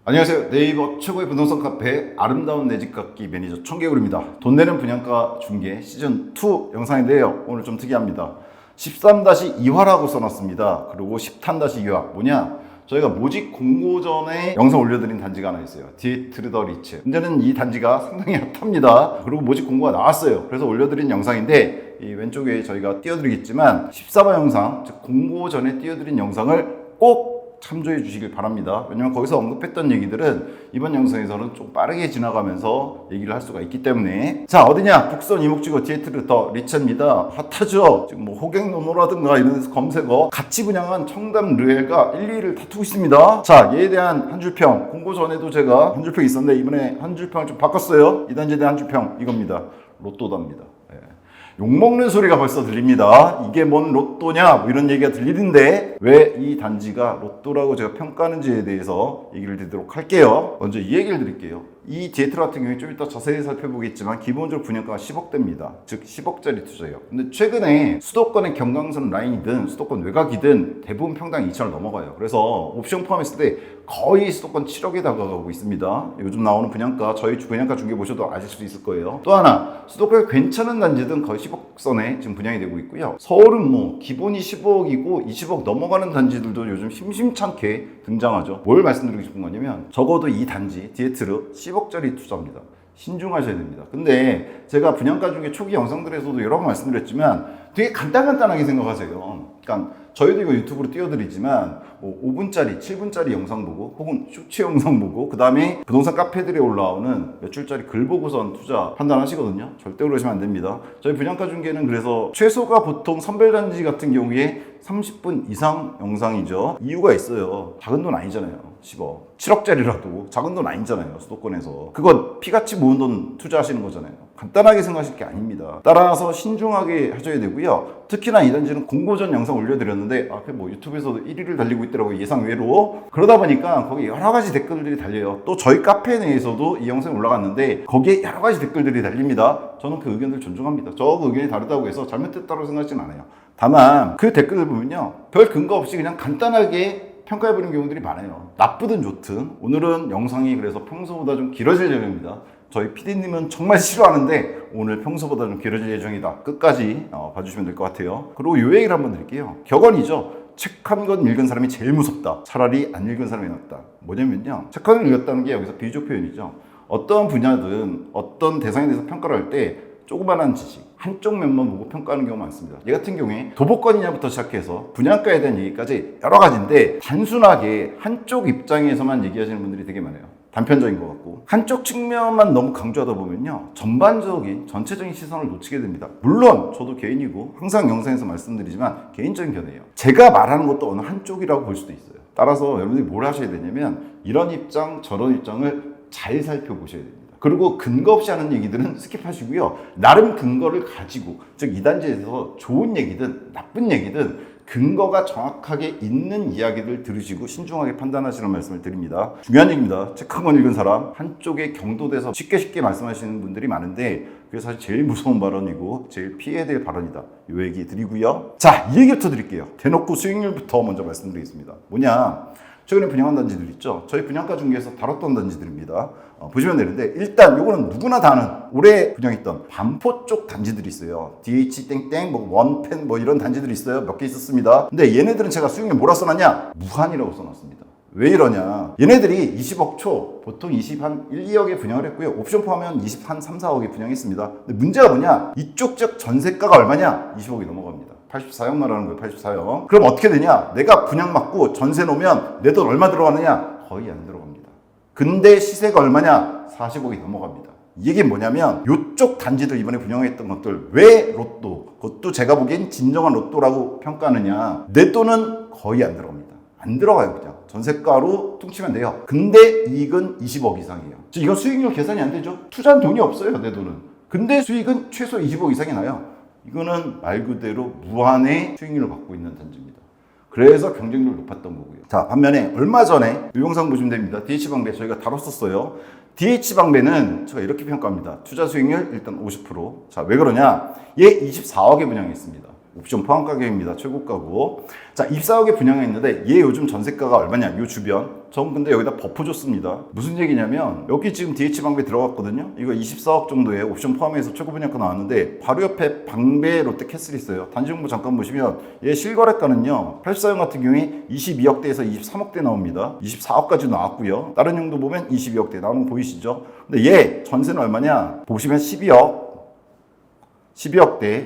안녕하세요. 네이버 최고의 부동산 카페 아름다운 내 집 갖기 매니저 청개구리입니다. 돈 내는 분양가 중개 시즌2 영상인데요. 오늘 좀 특이합니다. 13-2화라고 써놨습니다. 그리고 10탄-2화 뭐냐? 저희가 모집 공고 전에 영상 올려드린 단지가 하나 있어요. 디에트르 더 리츠. 문제는 이 단지가 상당히 핫합니다. 그리고 모집 공고가 나왔어요. 그래서 올려드린 영상인데 이 왼쪽에 저희가 띄워드리겠지만 14화 영상, 즉 공고 전에 띄워드린 영상을 꼭 참조해 주시길 바랍니다. 왜냐면 거기서 언급했던 얘기들은 이번 영상에서는 좀 빠르게 지나가면서 얘기를 할 수가 있기 때문에. 자, 어디냐? 북선 이목지구 디에트르 더 리츠입니다. 핫하죠? 지금 뭐 호갱노노라든가 이런 데서 검색어 같이 분양한 청담 르엘가 1, 2위를 다투고 있습니다. 자, 얘에 대한 한 줄평. 공고 전에도 제가 한 줄평 있었는데 이번에 한 줄평을 좀 바꿨어요. 이 단지에 대한 한 줄평 이겁니다. 로또답니다. 욕먹는 소리가 벌써 들립니다. 이게 뭔 로또냐? 뭐 이런 얘기가 들리는데 왜 이 단지가 로또라고 제가 평가하는지에 대해서 얘기를 드리도록 할게요. 먼저 이 얘기를 드릴게요. 이 디에트르 같은 경우에 좀 이따 자세히 살펴보겠지만 기본적으로 분양가가 10억대입니다. 즉 10억짜리 투자예요. 근데 최근에 수도권의 경강선 라인이든 수도권 외곽이든 대부분 평당 2천을 넘어가요. 그래서 옵션 포함했을 때 거의 수도권 7억에 다가가고 있습니다. 요즘 나오는 분양가, 저희 분양가 중개 보셔도 아실 수 있을 거예요. 또 하나, 수도권에 괜찮은 단지든 거의 10억 선에 지금 분양이 되고 있고요. 서울은 뭐 기본이 15억이고 20억 넘어가는 단지들도 요즘 심심찮게 등장하죠. 뭘 말씀드리고 싶은 거냐면 적어도 이 단지 디에트르 10억짜리 투자입니다. 신중하셔야 됩니다. 근데 제가 분양가 중에 초기 영상들에서도 여러 번 말씀드렸지만 되게 간단하게 생각하세요. 그러니까 저희도 이거 유튜브로 띄워드리지만 뭐 5분짜리, 7분짜리 영상 보고 혹은 쇼츠 영상 보고 그 다음에 부동산 카페들에 올라오는 몇 줄짜리 글 보고선 투자 판단하시거든요. 절대 그러시면 안 됩니다. 저희 분양가 중개는 그래서 최소가 보통 선별단지 같은 경우에 30분 이상 영상이죠. 이유가 있어요. 작은 돈 아니잖아요. 10억. 7억짜리라도 작은 돈 아니잖아요. 수도권에서. 그건 피같이 모은 돈 투자하시는 거잖아요. 간단하게 생각하실 게 아닙니다. 따라서 신중하게 하셔야 되고요. 특히나 이 단지는 공고 전 영상 올려드렸는데 앞에 뭐 유튜브에서도 1위를 달리고 있더라고요. 예상 외로. 그러다 보니까 거기 여러 가지 댓글들이 달려요. 또 저희 카페 내에서도 이 영상이 올라갔는데 거기에 여러 가지 댓글들이 달립니다. 저는 그 의견들 존중합니다. 저 그 의견이 다르다고 해서 잘못됐다고 생각하지는 않아요. 다만 그 댓글을 보면요. 별 근거 없이 그냥 간단하게 평가해버리는 경우들이 많아요. 나쁘든 좋든 오늘은 영상이 그래서 평소보다 좀 길어질 예정입니다. 저희 PD님은 정말 싫어하는데 오늘 평소보다 좀 길어질 예정이다. 끝까지 봐주시면 될 것 같아요. 그리고 요 얘기를 한번 드릴게요. 격언이죠. 책 한 권 읽은 사람이 제일 무섭다. 차라리 안 읽은 사람이 낫다. 뭐냐면요. 책 한 권 읽었다는 게 여기서 비유적 표현이죠. 어떤 분야든 어떤 대상에 대해서 평가를 할 때 조그만한 지식, 한쪽 면만 보고 평가하는 경우가 많습니다. 얘 같은 경우에 도보권이냐부터 시작해서 분양가에 대한 얘기까지 여러 가지인데 단순하게 한쪽 입장에서만 얘기하시는 분들이 되게 많아요. 단편적인 것 같고 한쪽 측면만 너무 강조하다 보면요 전반적인 전체적인 시선을 놓치게 됩니다. 물론 저도 개인이고 항상 영상에서 말씀드리지만 개인적인 견해예요. 제가 말하는 것도 어느 한쪽이라고 볼 수도 있어요. 따라서 여러분들이 뭘 하셔야 되냐면 이런 입장 저런 입장을 잘 살펴보셔야 됩니다. 그리고 근거 없이 하는 얘기들은 스킵하시고요. 나름 근거를 가지고 즉 이 단지에 대해서 좋은 얘기든 나쁜 얘기든 근거가 정확하게 있는 이야기를 들으시고 신중하게 판단하시는 말씀을 드립니다. 중요한 얘기입니다. 책 한 권 읽은 사람 한쪽에 경도돼서 쉽게 말씀하시는 분들이 많은데 그게 사실 제일 무서운 발언이고 제일 피해야 될 발언이다. 이 얘기 드리고요. 자, 이 얘기부터 드릴게요. 대놓고 수익률부터 먼저 말씀드리겠습니다. 뭐냐? 최근에 분양한 단지들 있죠. 저희 분양가 중개에서 다뤘던 단지들입니다. 보시면 되는데 일단 요거는 누구나 다 아는 올해 분양했던 반포 쪽 단지들이 있어요. DH 땡땡 뭐 원펜 뭐 이런 단지들이 있어요. 몇 개 있었습니다. 근데 얘네들은 제가 수익률 뭐라 써놨냐? 무한이라고 써놨습니다. 왜 이러냐? 얘네들이 20억 초 보통 20한 1, 2억에 분양을 했고요. 옵션 포함하면 20한 3, 4억에 분양했습니다. 근데 문제가 뭐냐? 이쪽 즉 전세가가 얼마냐? 20억이 넘어갑니다. 84억 말하는 거예요. 84억. 그럼 어떻게 되냐? 내가 분양 받고 전세 놓으면 내 돈 얼마 들어가느냐? 거의 안 들어갑니다. 근데 시세가 얼마냐? 40억이 넘어갑니다. 이게 뭐냐면 이쪽 단지들 이번에 분양했던 것들 왜 로또? 그것도 제가 보기엔 진정한 로또라고 평가하느냐? 내 돈은 거의 안 들어갑니다. 안 들어가요. 그냥 전세가로 퉁치면 돼요. 근데 이익은 20억 이상이에요. 이건 수익률 계산이 안 되죠. 투자한 돈이 없어요. 내 돈은. 근데 수익은 최소 20억 이상이 나요. 이거는 말 그대로 무한의 수익률을 갖고 있는 단지입니다. 그래서 경쟁률이 높았던 거고요. 자, 반면에 얼마 전에 이 영상 보시면 됩니다. DH방배 저희가 다뤘었어요. DH방배는 제가 이렇게 평가합니다. 투자 수익률 일단 50%. 자, 왜 그러냐? 얘 24억에 분양했습니다. 옵션 포함 가격입니다. 최고가고. 자, 입사역에 분양해 있는데 얘 요즘 전세가가 얼마냐? 요 주변. 전 근데 여기다 버프 줬습니다. 무슨 얘기냐면 여기 지금 DH방배 들어갔거든요. 이거 24억 정도에 옵션 포함해서 최고 분양가 나왔는데 바로 옆에 방배 롯데캐슬이 있어요. 단지 정보 잠깐 보시면 얘 실거래가는요. 84형 같은 경우에 22억대에서 23억대 나옵니다. 24억까지 나왔고요. 다른 형도 보면 22억대 나오는 거 보이시죠? 근데 얘 전세는 얼마냐? 보시면 12억대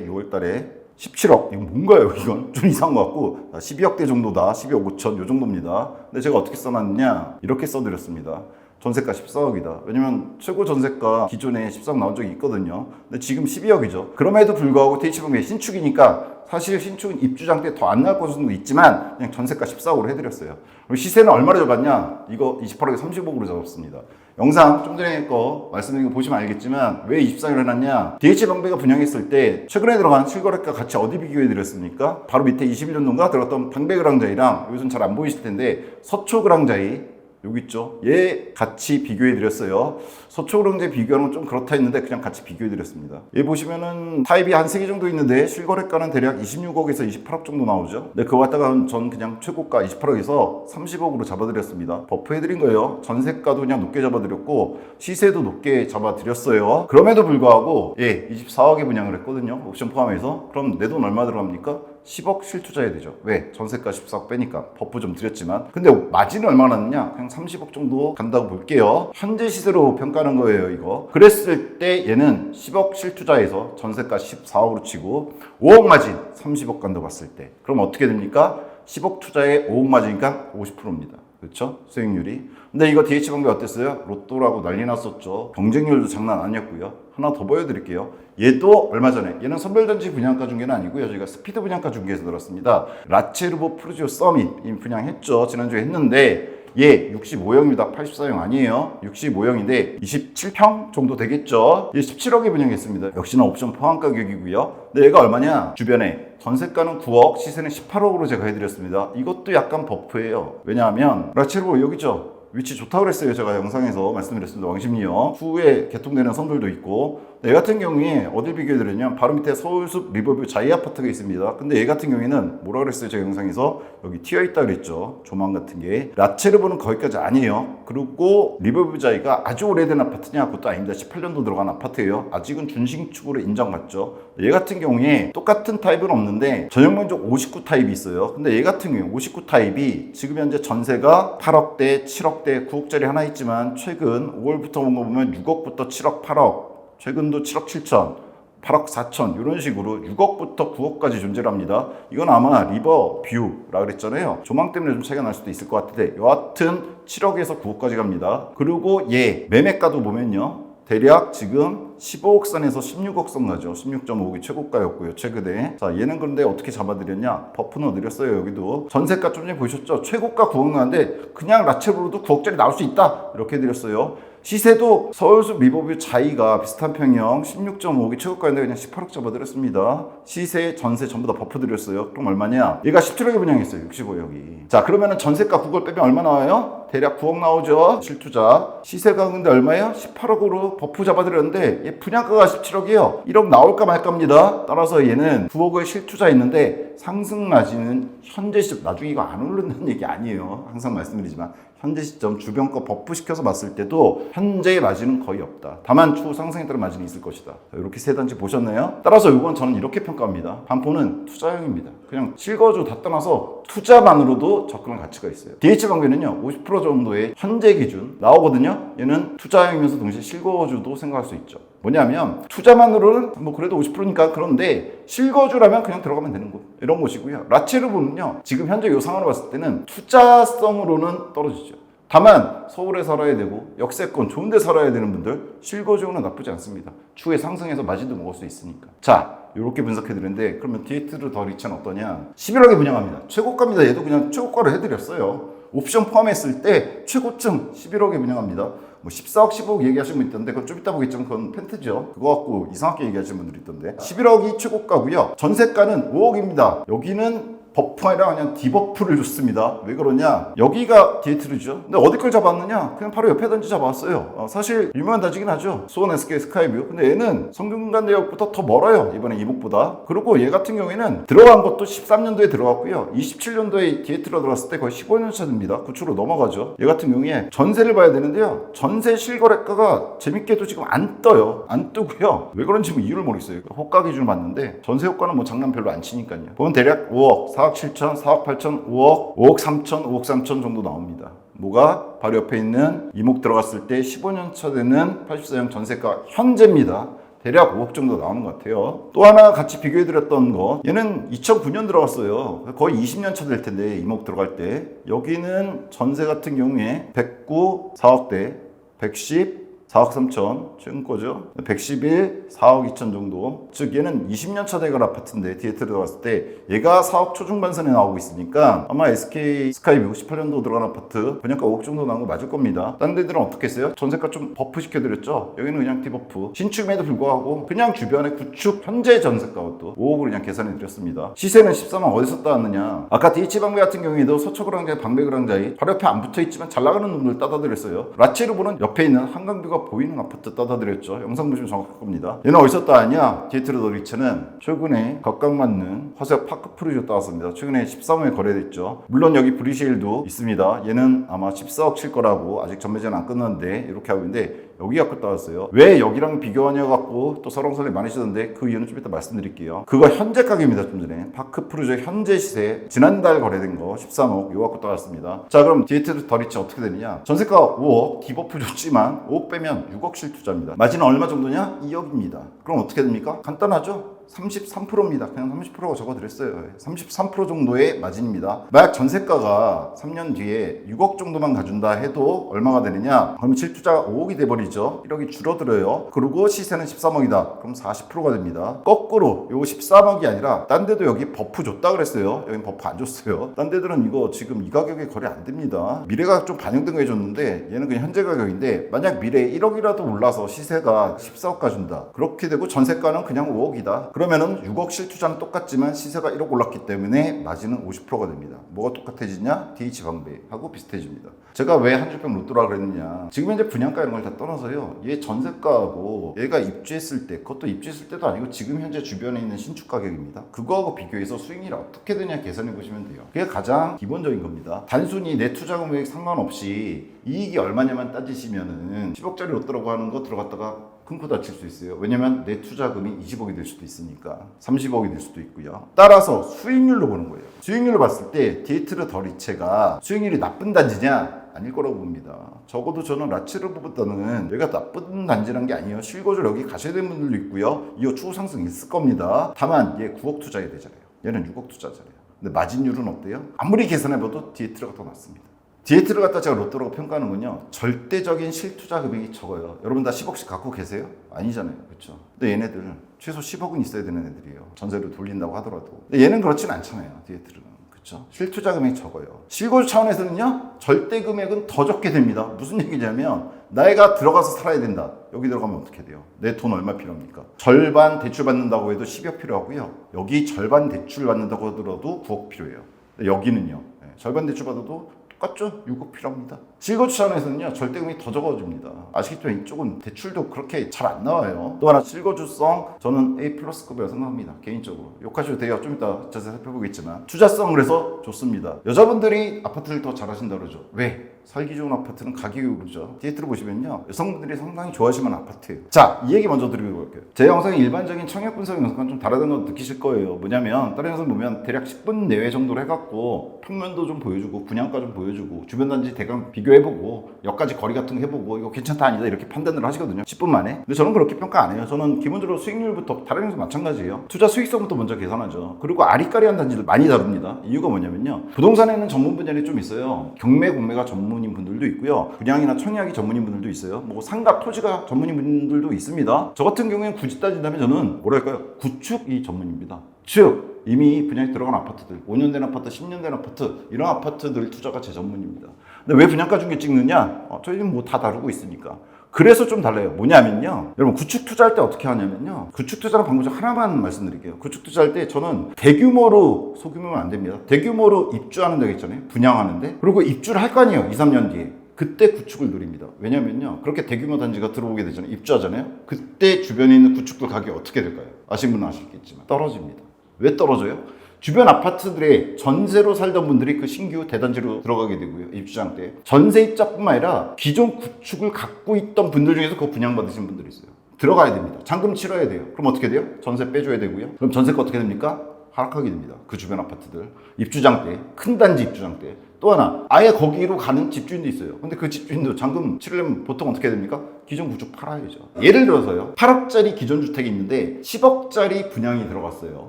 6월달에 17억. 이거 뭔가요? 이건 좀 이상한 것 같고 12억대 정도다. 12억 5천 요 정도입니다. 근데 제가 어떻게 써놨냐? 이렇게 써드렸습니다. 전세가 14억이다. 왜냐면 최고 전세가 기존에 14억 나온 적이 있거든요. 근데 지금 12억이죠. 그럼에도 불구하고 DH방배 신축이니까 사실 신축은 입주장 때 더 안 나올 것도 있지만 그냥 전세가 14억으로 해드렸어요. 그럼 시세는 얼마로 잡았냐? 이거 28억에 30억으로 잡았습니다. 영상 좀 전에 거 말씀드린 거 보시면 알겠지만 왜 24억을 해놨냐? DH방배가 분양했을 때 최근에 들어간 실거래가 같이 어디 비교해 드렸습니까? 바로 밑에 21년도인가 들어갔던 방배그랑자이랑 여기서는 잘 안 보이실 텐데 서초그랑자이 여기 있죠? 얘 같이 비교해 드렸어요. 서초그랑자이 비교하는 건 좀 그렇다 했는데 그냥 같이 비교해 드렸습니다. 얘 보시면은 타입이 한 3개 정도 있는데 실거래가는 대략 26억에서 28억 정도 나오죠. 근데 그거 갖다가 전 그냥 최고가 28억에서 30억으로 잡아드렸습니다. 버프 해드린 거예요. 전세가도 그냥 높게 잡아드렸고 시세도 높게 잡아드렸어요. 그럼에도 불구하고 얘 24억에 분양을 했거든요. 옵션 포함해서. 그럼 내 돈 얼마 들어갑니까? 10억 실투자해야 되죠. 왜? 전세가 14억 빼니까 버프 좀 드렸지만 근데 마진은 얼마나 났냐? 그냥 30억 정도 간다고 볼게요. 현재 시세로 평가하는 거예요 이거. 그랬을 때 얘는 10억 실투자해서 전세가 14억으로 치고 5억 마진 30억 간다고 봤을 때 그럼 어떻게 됩니까? 10억 투자에 5억 마진이니까 50%입니다. 그렇죠? 수익률이. 근데 이거 DH방배 어땠어요? 로또라고 난리 났었죠. 경쟁률도 장난 아니었고요. 하나 더 보여드릴게요. 얘도 얼마 전에 얘는 선별단지 분양가 중개는 아니고요. 저희가 스피드 분양가 중개에서 들었습니다. 라체르보 프루지오 서밋 이미 분양했죠. 지난주에 했는데 얘 65형입니다. 84형 아니에요. 65형인데 27평 정도 되겠죠. 얘 17억에 분양했습니다. 역시나 옵션 포함 가격이고요. 근데 얘가 얼마냐? 주변에 전세가는 9억, 시세는 18억으로 제가 해드렸습니다. 이것도 약간 버프예요. 왜냐하면 라체르보 여기죠. 위치 좋다고 그랬어요. 제가 영상에서 말씀드렸습니다. 왕십리역 후에 개통되는 선들도 있고 얘 같은 경우에 어딜 비교해드렸냐면 바로 밑에 서울숲 리버뷰 자이 아파트가 있습니다. 근데 얘 같은 경우에는 뭐라 그랬어요? 제가 영상에서 여기 튀어있다 그랬죠. 조망 같은 게. 라체르보는 거기까지 아니에요. 그리고 리버뷰 자이가 아주 오래된 아파트냐? 그것도 아닙니다. 18년도 들어간 아파트예요. 아직은 준신축으로 인정받죠. 얘 같은 경우에 똑같은 타입은 없는데 전용면적 59 타입이 있어요. 근데 얘 같은 경우에 59 타입이 지금 현재 전세가 8억대, 7억대, 9억짜리 하나 있지만 최근 5월부터 온 거 보면 6억부터 7억, 8억 최근도 7억 7천, 8억 4천 이런 식으로 6억부터 9억까지 존재를 합니다. 이건 아마 리버뷰라 그랬잖아요. 조망 때문에 좀 차이가 날 수도 있을 것 같은데 여하튼 7억에서 9억까지 갑니다. 그리고 얘 매매가도 보면요. 대략 지금 15억 선에서 16억 선 가죠. 16.5억이 최고가였고요. 최근에. 자, 얘는 그런데 어떻게 잡아드렸냐? 버프 넣어드렸어요. 여기도. 전세가 좀 전에 보셨죠? 최고가 9억 나왔는데 그냥 라체브로도 9억짜리 나올 수 있다. 이렇게 해드렸어요. 시세도 서울숲 리버뷰 자이가 비슷한 평형 16.5억이 최고가인데 그냥 18억 잡아드렸습니다. 시세, 전세 전부 다 버프 드렸어요. 그럼 얼마냐? 얘가 17억에 분양했어요. 65억이. 자, 그러면은 전세가 9억 빼면 얼마 나와요? 대략 9억 나오죠. 실투자. 시세가 근데 얼마예요? 18억으로 버프 잡아드렸는데 얘 분양가가 17억이에요. 1억 나올까 말까입니다. 따라서 얘는 9억의 실투자 있는데 상승 마진은 현재 시점, 나중에 이거 안 오른다는 얘기 아니에요. 항상 말씀드리지만 현재 시점 주변 거 버프 시켜서 봤을 때도 현재의 마진은 거의 없다. 다만 추후 상승에 따른 마진이 있을 것이다. 이렇게 세 단지 보셨나요? 따라서 이건 저는 이렇게 평가합니다. 반포는 투자형입니다. 그냥 실거주 다 떠나서 투자만으로도 접근할 가치가 있어요. DH방배는요 50% 정도의 현재 기준 나오거든요. 얘는 투자형이면서 동시에 실거주도 생각할 수 있죠. 뭐냐면 투자만으로는 뭐 그래도 50%니까 그런데 실거주라면 그냥 들어가면 되는 곳 이런 곳이고요. 라체르보는요 지금 현재 요 상황을 봤을 때는 투자성으로는 떨어지죠. 다만 서울에 살아야 되고 역세권 좋은 데 살아야 되는 분들 실거주는 나쁘지 않습니다. 추후에 상승해서 마진도 먹을 수 있으니까. 자, 이렇게 분석해 드렸는데 그러면 디에트르 더 리츠는 어떠냐? 11억에 분양합니다. 최고가입니다. 얘도 그냥 최고가로 해드렸어요. 옵션 포함했을 때 최고층 11억에 분양합니다. 뭐 14억, 15억 얘기하시는 분 있던데 그건 좀 이따 보겠지만 그건 팬트죠. 그거 갖고 이상하게 얘기하시는 분들이 있던데 11억이 최고가고요. 전세가는 5억입니다. 여기는 버프가 아니라 그냥 디버프를 줬습니다. 왜 그러냐? 여기가 디에트르죠. 근데 어디 걸 잡았느냐? 그냥 바로 옆에 단지 잡았어요. 사실 유명한 단지긴 하죠. 수원 SK 스카이뷰. 근데 얘는 성균관대역부터 더 멀어요. 이번에 이목보다. 그리고 얘 같은 경우에는 들어간 것도 13년도에 들어갔고요. 27년도에 디에트로 들어갔을 때 거의 15년 차 됩니다. 구축으로 넘어가죠. 얘 같은 경우에 전세를 봐야 되는데요. 전세 실거래가가 재밌게도 지금 안 떠요. 안 뜨고요. 왜 그런지 뭐 이유를 모르겠어요. 호가 기준을 봤는데 전세 효과는 뭐 장난 별로 안 치니까요. 보면 대략 5억, 4억 7천, 4억 8천, 5억, 5억 3천, 5억 3천 정도 나옵니다. 뭐가? 바로 옆에 있는 이목 들어갔을 때 15년 차 되는 84형 전세가 현재입니다. 대략 5억 정도 나오는 것 같아요. 또 하나 같이 비교해드렸던 거, 얘는 2009년 들어갔어요. 거의 20년 차 될 텐데 이목 들어갈 때 여기는 전세 같은 경우에 109, 4억대, 110, 4억 3천 최근 거죠. 111, 4억 2천 정도. 즉 얘는 20년 차 대갈 아파트인데 디에트 들어갔을 때 얘가 4억 초중반선에 나오고 있으니까 아마 SK 스카이뷰 18년도 들어간 아파트 분양가 5억 정도 나온 거 맞을 겁니다. 딴 데들은 어떻게 했어요? 전세가 좀 버프 시켜드렸죠. 여기는 그냥 디버프. 신축임에도 불구하고 그냥 주변에 구축 현재 전세가도 5억으로 그냥 계산해드렸습니다. 시세는 13억 어디서 따왔느냐? 아까 DH방배 같은 경우에도 서초그랑자에 방배그랑자에 바로 옆에 안 붙어있지만 잘 나가는 놈들 따다드렸어요. 라체르보는 옆에 있는 한강뷰가 보이는 아파트 따다드렸죠. 영상 보시면 정확할 겁니다. 얘는 어디서 따왔냐? 디에트르 더리체는 최근에 각각맞는 화색 파크 프루지오 따왔습니다. 최근에 13호에 거래됐죠. 물론 여기 브리시엘도 있습니다. 얘는 아마 14억 칠 거라고 아직 전매제는 안 끝났는데 이렇게 하고 있는데 여기 갖고 따왔어요. 왜 여기랑 비교하냐 갖고 또 설왕설래 많으시던데 그 이유는 좀 이따 말씀드릴게요. 그거 현재 가격입니다. 좀 전에 파크 프루지오 현재 시세 지난달 거래된 거 13억 요 갖고 따왔습니다. 자 그럼 디에트르 더리체 어떻게 되느냐? 전세가 5억 디버프 줬지만 5억 빼면 6억 실투자입니다. 마진은 얼마 정도냐? 2억입니다. 그럼 어떻게 됩니까? 간단하죠? 33%입니다. 그냥 30%가 적어드렸어요. 33% 정도의 마진입니다. 만약 전세가가 3년 뒤에 6억 정도만 가준다 해도 얼마가 되느냐? 그러면 실투자가 5억이 돼버리죠. 1억이 줄어들어요. 그리고 시세는 13억이다. 그럼 40%가 됩니다. 거꾸로 요 13억이 아니라 딴 데도 여기 버프 줬다 그랬어요. 여긴 버프 안 줬어요. 딴 데들은 이거 지금 이 가격에 거래 안 됩니다. 미래가 좀 반영된 거 해줬는데 얘는 그냥 현재 가격인데 만약 미래에 1억이라도 올라서 시세가 14억 가준다. 그렇게 되고 전세가는 그냥 5억이다. 그러면은 6억 실투자는 똑같지만 시세가 1억 올랐기 때문에 마진은 50%가 됩니다. 뭐가 똑같아지냐? DH방배하고 비슷해집니다. 제가 왜 한 줄평 로또라 그랬느냐? 지금 현재 분양가 이런 걸 다 떠나서요. 얘 전세가하고 얘가 입주했을 때, 그것도 입주했을 때도 아니고 지금 현재 주변에 있는 신축 가격입니다. 그거하고 비교해서 수익률이 어떻게 되냐 계산해 보시면 돼요. 그게 가장 기본적인 겁니다. 단순히 내 투자 금액 상관없이 이익이 얼마냐만 따지시면은 10억짜리 로또라고 하는 거 들어갔다가 큰코 다칠 수 있어요. 왜냐면 내 투자금이 20억이 될 수도 있으니까 30억이 될 수도 있고요. 따라서 수익률로 보는 거예요. 수익률로 봤을 때 디에트르 더리체가 수익률이 나쁜 단지냐? 아닐 거라고 봅니다. 적어도 저는 라체르보다는 얘가 나쁜 단지란 게 아니에요. 실거주 여기 가셔야 되는 분들도 있고요. 이거 추후 상승 있을 겁니다. 다만 얘 9억 투자해야 되잖아요. 얘는 6억 투자잖아요. 근데 마진율은 어때요? 아무리 계산해봐도 디에트르가 더 낫습니다. 디에트를 갖다 제가 로또라고 평가하는군요. 절대적인 실투자 금액이 적어요. 여러분 다 10억씩 갖고 계세요? 아니잖아요. 그렇죠? 근데 얘네들 최소 10억은 있어야 되는 애들이에요. 전세를 돌린다고 하더라도. 근데 얘는 그렇진 않잖아요. 디에트는. 그렇죠? 실투자 금액이 적어요. 실거주 차원에서는요. 절대 금액은 더 적게 됩니다. 무슨 얘기냐면 내가 들어가서 살아야 된다. 여기 들어가면 어떻게 돼요? 내 돈 얼마 필요합니까? 절반 대출 받는다고 해도 10억 필요하고요. 여기 절반 대출 받는다고 하더라도 9억 필요해요. 여기는요. 절반 대출 받아도 똑같죠? 6억 필요합니다. 실거주 차원에서는요 절대금이 더 적어집니다. 아시겠지만 이쪽은 대출도 그렇게 잘 안 나와요. 또 하나 실거주성 저는 A+급이라고 생각합니다. 개인적으로 욕하셔도 돼요. 좀 이따 자세히 살펴보겠지만 투자성 그래서 좋습니다. 여자분들이 아파트를 더 잘하신다고 그러죠. 왜? 살기 좋은 아파트는 가격이 오르죠. 디에트를 보시면요 여성분들이 상당히 좋아하실 만한 아파트예요. 자, 이 얘기 먼저 드리고 갈게요. 제 영상이 일반적인 청약 분석 영상과는 좀 다르다는 거 느끼실 거예요. 뭐냐면 다른 영상 보면 대략 10분 내외 정도로 해갖고 평면도 좀 보여주고 분양가 좀 보여주고 주변 단지 대강 비교해보고 역까지 거리 같은 거 해보고 이거 괜찮다 아니다 이렇게 판단을 하시거든요. 10분 만에. 근데 저는 그렇게 평가 안 해요. 저는 기본적으로 수익률부터 다른 영상 마찬가지예요. 투자 수익성부터 먼저 계산하죠. 그리고 아리까리한 단지들 많이 다릅니다. 이유가 뭐냐면요 부동산에는 전문 분야이 좀 있어요. 경매 공매가 전문인 분들도 있고요. 분양이나 청약이 전문인 분들도 있어요. 뭐 상가 토지가 전문인 분들도 있습니다. 저 같은 경우에는 굳이 따진다면 저는 뭐랄까요 구축이 전문입니다. 즉 이미 분양이 들어간 아파트들 5년 된 아파트 10년 된 아파트 이런 아파트들 투자가 제 전문입니다. 근데 왜 분양가 중개 찍느냐? 저희는 뭐 다 다루고 있으니까. 그래서 좀 달라요. 뭐냐면요. 여러분 구축 투자할 때 어떻게 하냐면요. 구축 투자는 방법 중 하나만 말씀드릴게요. 구축 투자할 때 저는 대규모로 소규모면 안 됩니다. 대규모로 입주하는 데가 있잖아요. 분양하는데. 그리고 입주를 할 거 아니에요. 2, 3년 뒤에. 그때 구축을 누립니다. 왜냐면요. 그렇게 대규모 단지가 들어오게 되잖아요. 입주하잖아요. 그때 주변에 있는 구축들 가격이 어떻게 될까요? 아시는 분은 아시겠지만 떨어집니다. 왜 떨어져요? 주변 아파트들에 전세로 살던 분들이 그 신규 대단지로 들어가게 되고요. 입주장 때. 전세입자뿐만 아니라 기존 구축을 갖고 있던 분들 중에서 그거 분양받으신 분들이 있어요. 들어가야 됩니다. 잔금 치러야 돼요. 그럼 어떻게 돼요? 전세 빼줘야 되고요. 그럼 전세가 어떻게 됩니까? 하락하게 됩니다. 그 주변 아파트들. 입주장 때, 큰 단지 입주장 때. 또 하나, 아예 거기로 가는 집주인도 있어요. 근데 그 집주인도 잔금 치르려면 보통 어떻게 됩니까? 기존 구축 팔아야죠. 예를 들어서요. 8억짜리 기존 주택이 있는데 10억짜리 분양이 들어갔어요.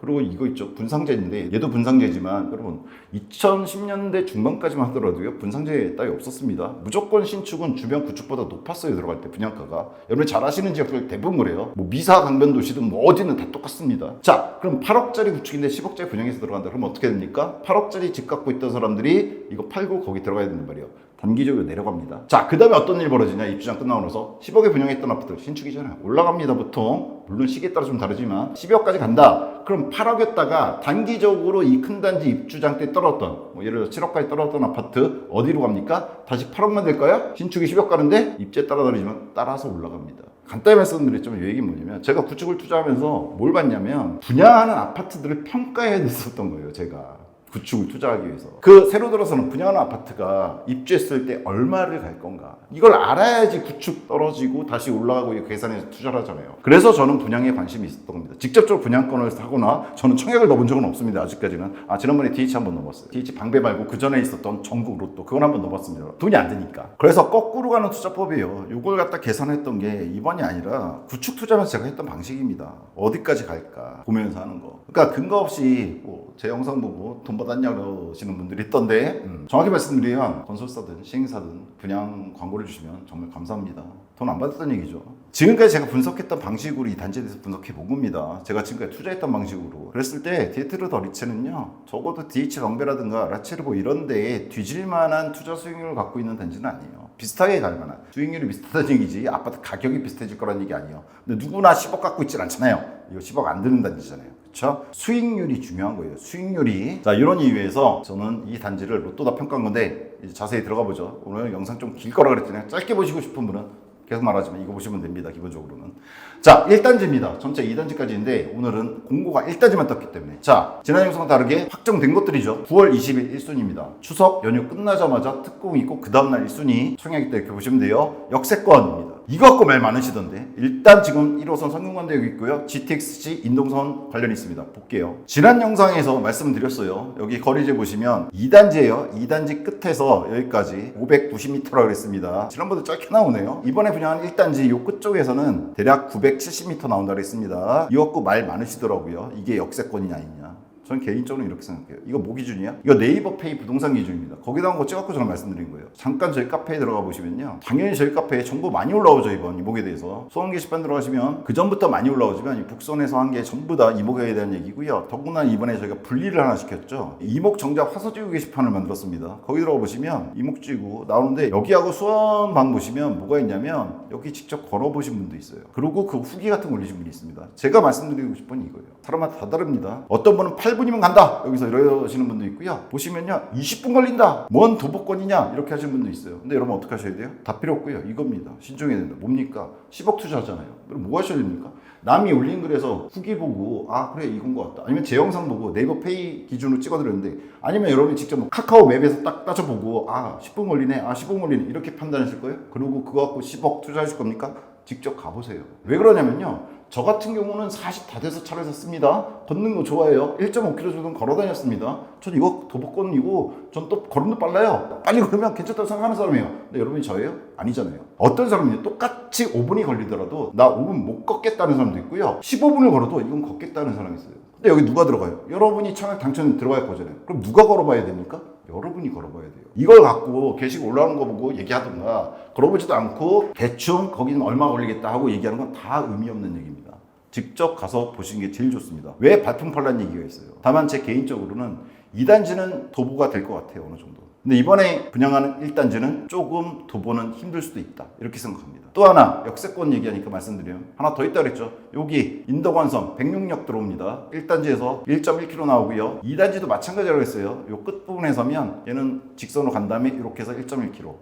그리고 이거 있죠. 분상제인데 얘도 분상제지만 여러분 2010년대 중반까지만 하더라도요. 분상제 따위 없었습니다. 무조건 신축은 주변 구축보다 높았어요. 들어갈 때 분양가가. 여러분 잘 아시는 지역들 대부분 그래요. 뭐 미사 강변도시든 뭐 어디는 다 똑같습니다. 자, 그럼 8억짜리 구축인데 10억짜리 분양해서 들어간다. 그럼 어떻게 됩니까? 8억짜리 집 갖고 있던 사람들이 이거 팔고 거기 들어가야 된단 말이에요. 단기적으로 내려갑니다. 자, 그 다음에 어떤 일이 벌어지냐. 입주장 끝나고 나서 10억에 분양했던 아파트 신축이잖아요. 올라갑니다. 보통. 물론 시기에 따라 좀 다르지만 12억까지 간다. 그럼 8억이었다가 단기적으로 이 큰 단지 입주장 때 떨어졌던 뭐 예를 들어 7억까지 떨어졌던 아파트 어디로 갑니까? 다시 8억만 될까요? 신축이 10억 가는데 입지에 따라 다르지만 따라서 올라갑니다. 간단히 말씀드렸지만 이 얘기는 뭐냐면 제가 구축을 투자하면서 뭘 봤냐면 분양하는 아파트들을 평가해야 됐었던 거예요. 제가. 구축을 투자하기 위해서. 그 새로 들어서는 분양하는 아파트가 입주했을 때 얼마를 갈 건가. 이걸 알아야지 구축 떨어지고 다시 올라가고 계산해서 투자를 하잖아요. 그래서 저는 분양에 관심이 있었던 겁니다. 직접적으로 분양권을 사거나 저는 청약을 넣어본 적은 없습니다. 아직까지는. 지난번에 DH 한번 넣어봤어요. DH 방배 말고 그 전에 있었던 전국 로또 그건 한번 넣어봤습니다. 돈이 안 되니까. 그래서 거꾸로 가는 투자법이에요. 이걸 갖다 계산했던 게 이번이 아니라 구축 투자면서 제가 했던 방식입니다. 어디까지 갈까 보면서 하는 거. 그러니까 근거 없이 제 영상 보고 돈 받았냐고 그러시는 분들이 있던데 정확히 말씀드리면 건설사든 시행사든 분양 광고를 주시면 정말 감사합니다. 돈 안 받았다는 얘기죠. 지금까지 제가 분석했던 방식으로 이 단지에 대해서 분석해 본 겁니다. 제가 지금까지 투자했던 방식으로. 그랬을 때 디에트르 더 리츠는요. 적어도 DH 덩베라든가 라체르보 이런 데에 뒤질 만한 투자 수익률을 갖고 있는 단지는 아니에요. 비슷하게 갈 만한. 수익률이 비슷하다는 얘기지 아파트 가격이 비슷해질 거라는 얘기 아니에요. 근데 누구나 10억 갖고 있진 않잖아요. 이거 10억 안 드는 단지잖아요. 그렇죠? 수익률이 중요한 거예요. 수익률이. 자, 이런 이유에서 저는 이 단지를 로또다 평가한 건데 이제 자세히 들어가 보죠. 오늘 영상 좀 길 거라 그랬잖아요. 짧게 보시고 싶은 분은 계속 말하지만 이거 보시면 됩니다. 기본적으로는. 자, 1단지입니다. 전체 2단지까지인데 오늘은 공고가 1단지만 떴기 때문에. 자, 지난 영상과 다르게 확정된 것들이죠. 9월 20일 1순위입니다. 추석 연휴 끝나자마자 특공이 있고 그 다음날 1순위 청약일 때 이렇게 보시면 돼요. 역세권입니다. 이거 갖고 말 많으시던데 일단 지금 1호선 성균관대역 있고요. GTX-C 인동선 관련이 있습니다. 볼게요. 지난 영상에서 말씀드렸어요. 여기 거리제 보시면 2단지예요. 2단지 끝에서 여기까지 590m라고 그랬습니다. 지난번에 짧게 나오네요. 이번에 분양한 1단지 요 끝쪽에서는 대략 970m 나온다고 그랬습니다. 이거 갖고 말 많으시더라고요. 이게 역세권이냐 아니냐. 저는 개인적으로 이렇게 생각해요. 이거 뭐 기준이야? 이거 네이버 페이 부동산 기준입니다. 거기다 한 거 찍어갖고 저는 말씀드린 거예요. 잠깐 저희 카페에 들어가 보시면요. 당연히 저희 카페에 정보 많이 올라오죠. 이번 이목에 대해서. 소원 게시판 들어가시면 그 전부터 많이 올라오지만 이 북선에서 한 게 전부 다 이목에 대한 얘기고요. 더구나 이번에 저희가 분리를 하나 시켰죠. 이목 정자 화소지구 게시판을 만들었습니다. 거기 들어가 보시면 이목지구 나오는데 여기하고 수원방 보시면 뭐가 있냐면 여기 직접 걸어보신 분도 있어요. 그리고 그 후기 같은 거 올리신 분이 있습니다. 제가 말씀드리고 싶은 이거예요. 사람마다 다 다릅니다. 어떤 분은 8분이면 간다 여기서 이러시는 분도 있고요. 보시면요 20분 걸린다 뭔 도보권이냐 이렇게 하시는 분도 있어요. 근데 여러분 어떻게 하셔야 돼요? 다 필요 없고요. 이겁니다. 신중해야 된다. 뭡니까? 10억 투자하잖아요. 그럼 뭐 하셔야 됩니까? 남이 올린 글에서 후기 보고 그래 이건 것 같다. 아니면 제 영상 보고 네이버 페이 기준으로 찍어드렸는데 아니면 여러분이 직접 뭐 카카오 맵에서 딱 따져보고 10분 걸리네 15분 걸리네 이렇게 판단하실 거예요? 그리고 그거 갖고 10억 투자하실 겁니까? 직접 가보세요. 왜 그러냐면요. 저 같은 경우는 40 다 돼서 차를 샀습니다. 걷는 거 좋아해요. 1.5km 정도 걸어 다녔습니다. 전 이거 도보권이고 전 또 걸음도 빨라요. 빨리 걸으면 괜찮다고 생각하는 사람이에요. 근데 여러분이 저예요? 아니잖아요. 어떤 사람이 똑같이 5분이 걸리더라도 나 5분 못 걷겠다는 사람도 있고요. 15분을 걸어도 이건 걷겠다는 사람이 있어요. 근데 여기 누가 들어가요? 여러분이 청약 당첨 들어갈 거잖아요. 그럼 누가 걸어봐야 됩니까? 여러분이 걸어봐야 돼요. 이걸 갖고 게시글 올라오는 거 보고 얘기하든가 걸어보지도 않고 대충 거기는 얼마 걸리겠다 하고 얘기하는 건 다 의미 없는 얘기입니다. 직접 가서 보시는 게 제일 좋습니다. 왜 발품 팔라는 얘기가 있어요. 다만 제 개인적으로는 2단지는 도보가 될 것 같아요. 어느 정도. 근데 이번에 분양하는 1단지는 조금 도보는 힘들 수도 있다. 이렇게 생각합니다. 또 하나 역세권 얘기하니까 말씀드려요. 하나 더 있다 그랬죠. 여기 인덕완성 106역 들어옵니다. 1단지에서 1.1km 나오고요. 2단지도 마찬가지라고 했어요. 요 끝부분에 서면 얘는 직선으로 간 다음에 이렇게 해서 1.1km.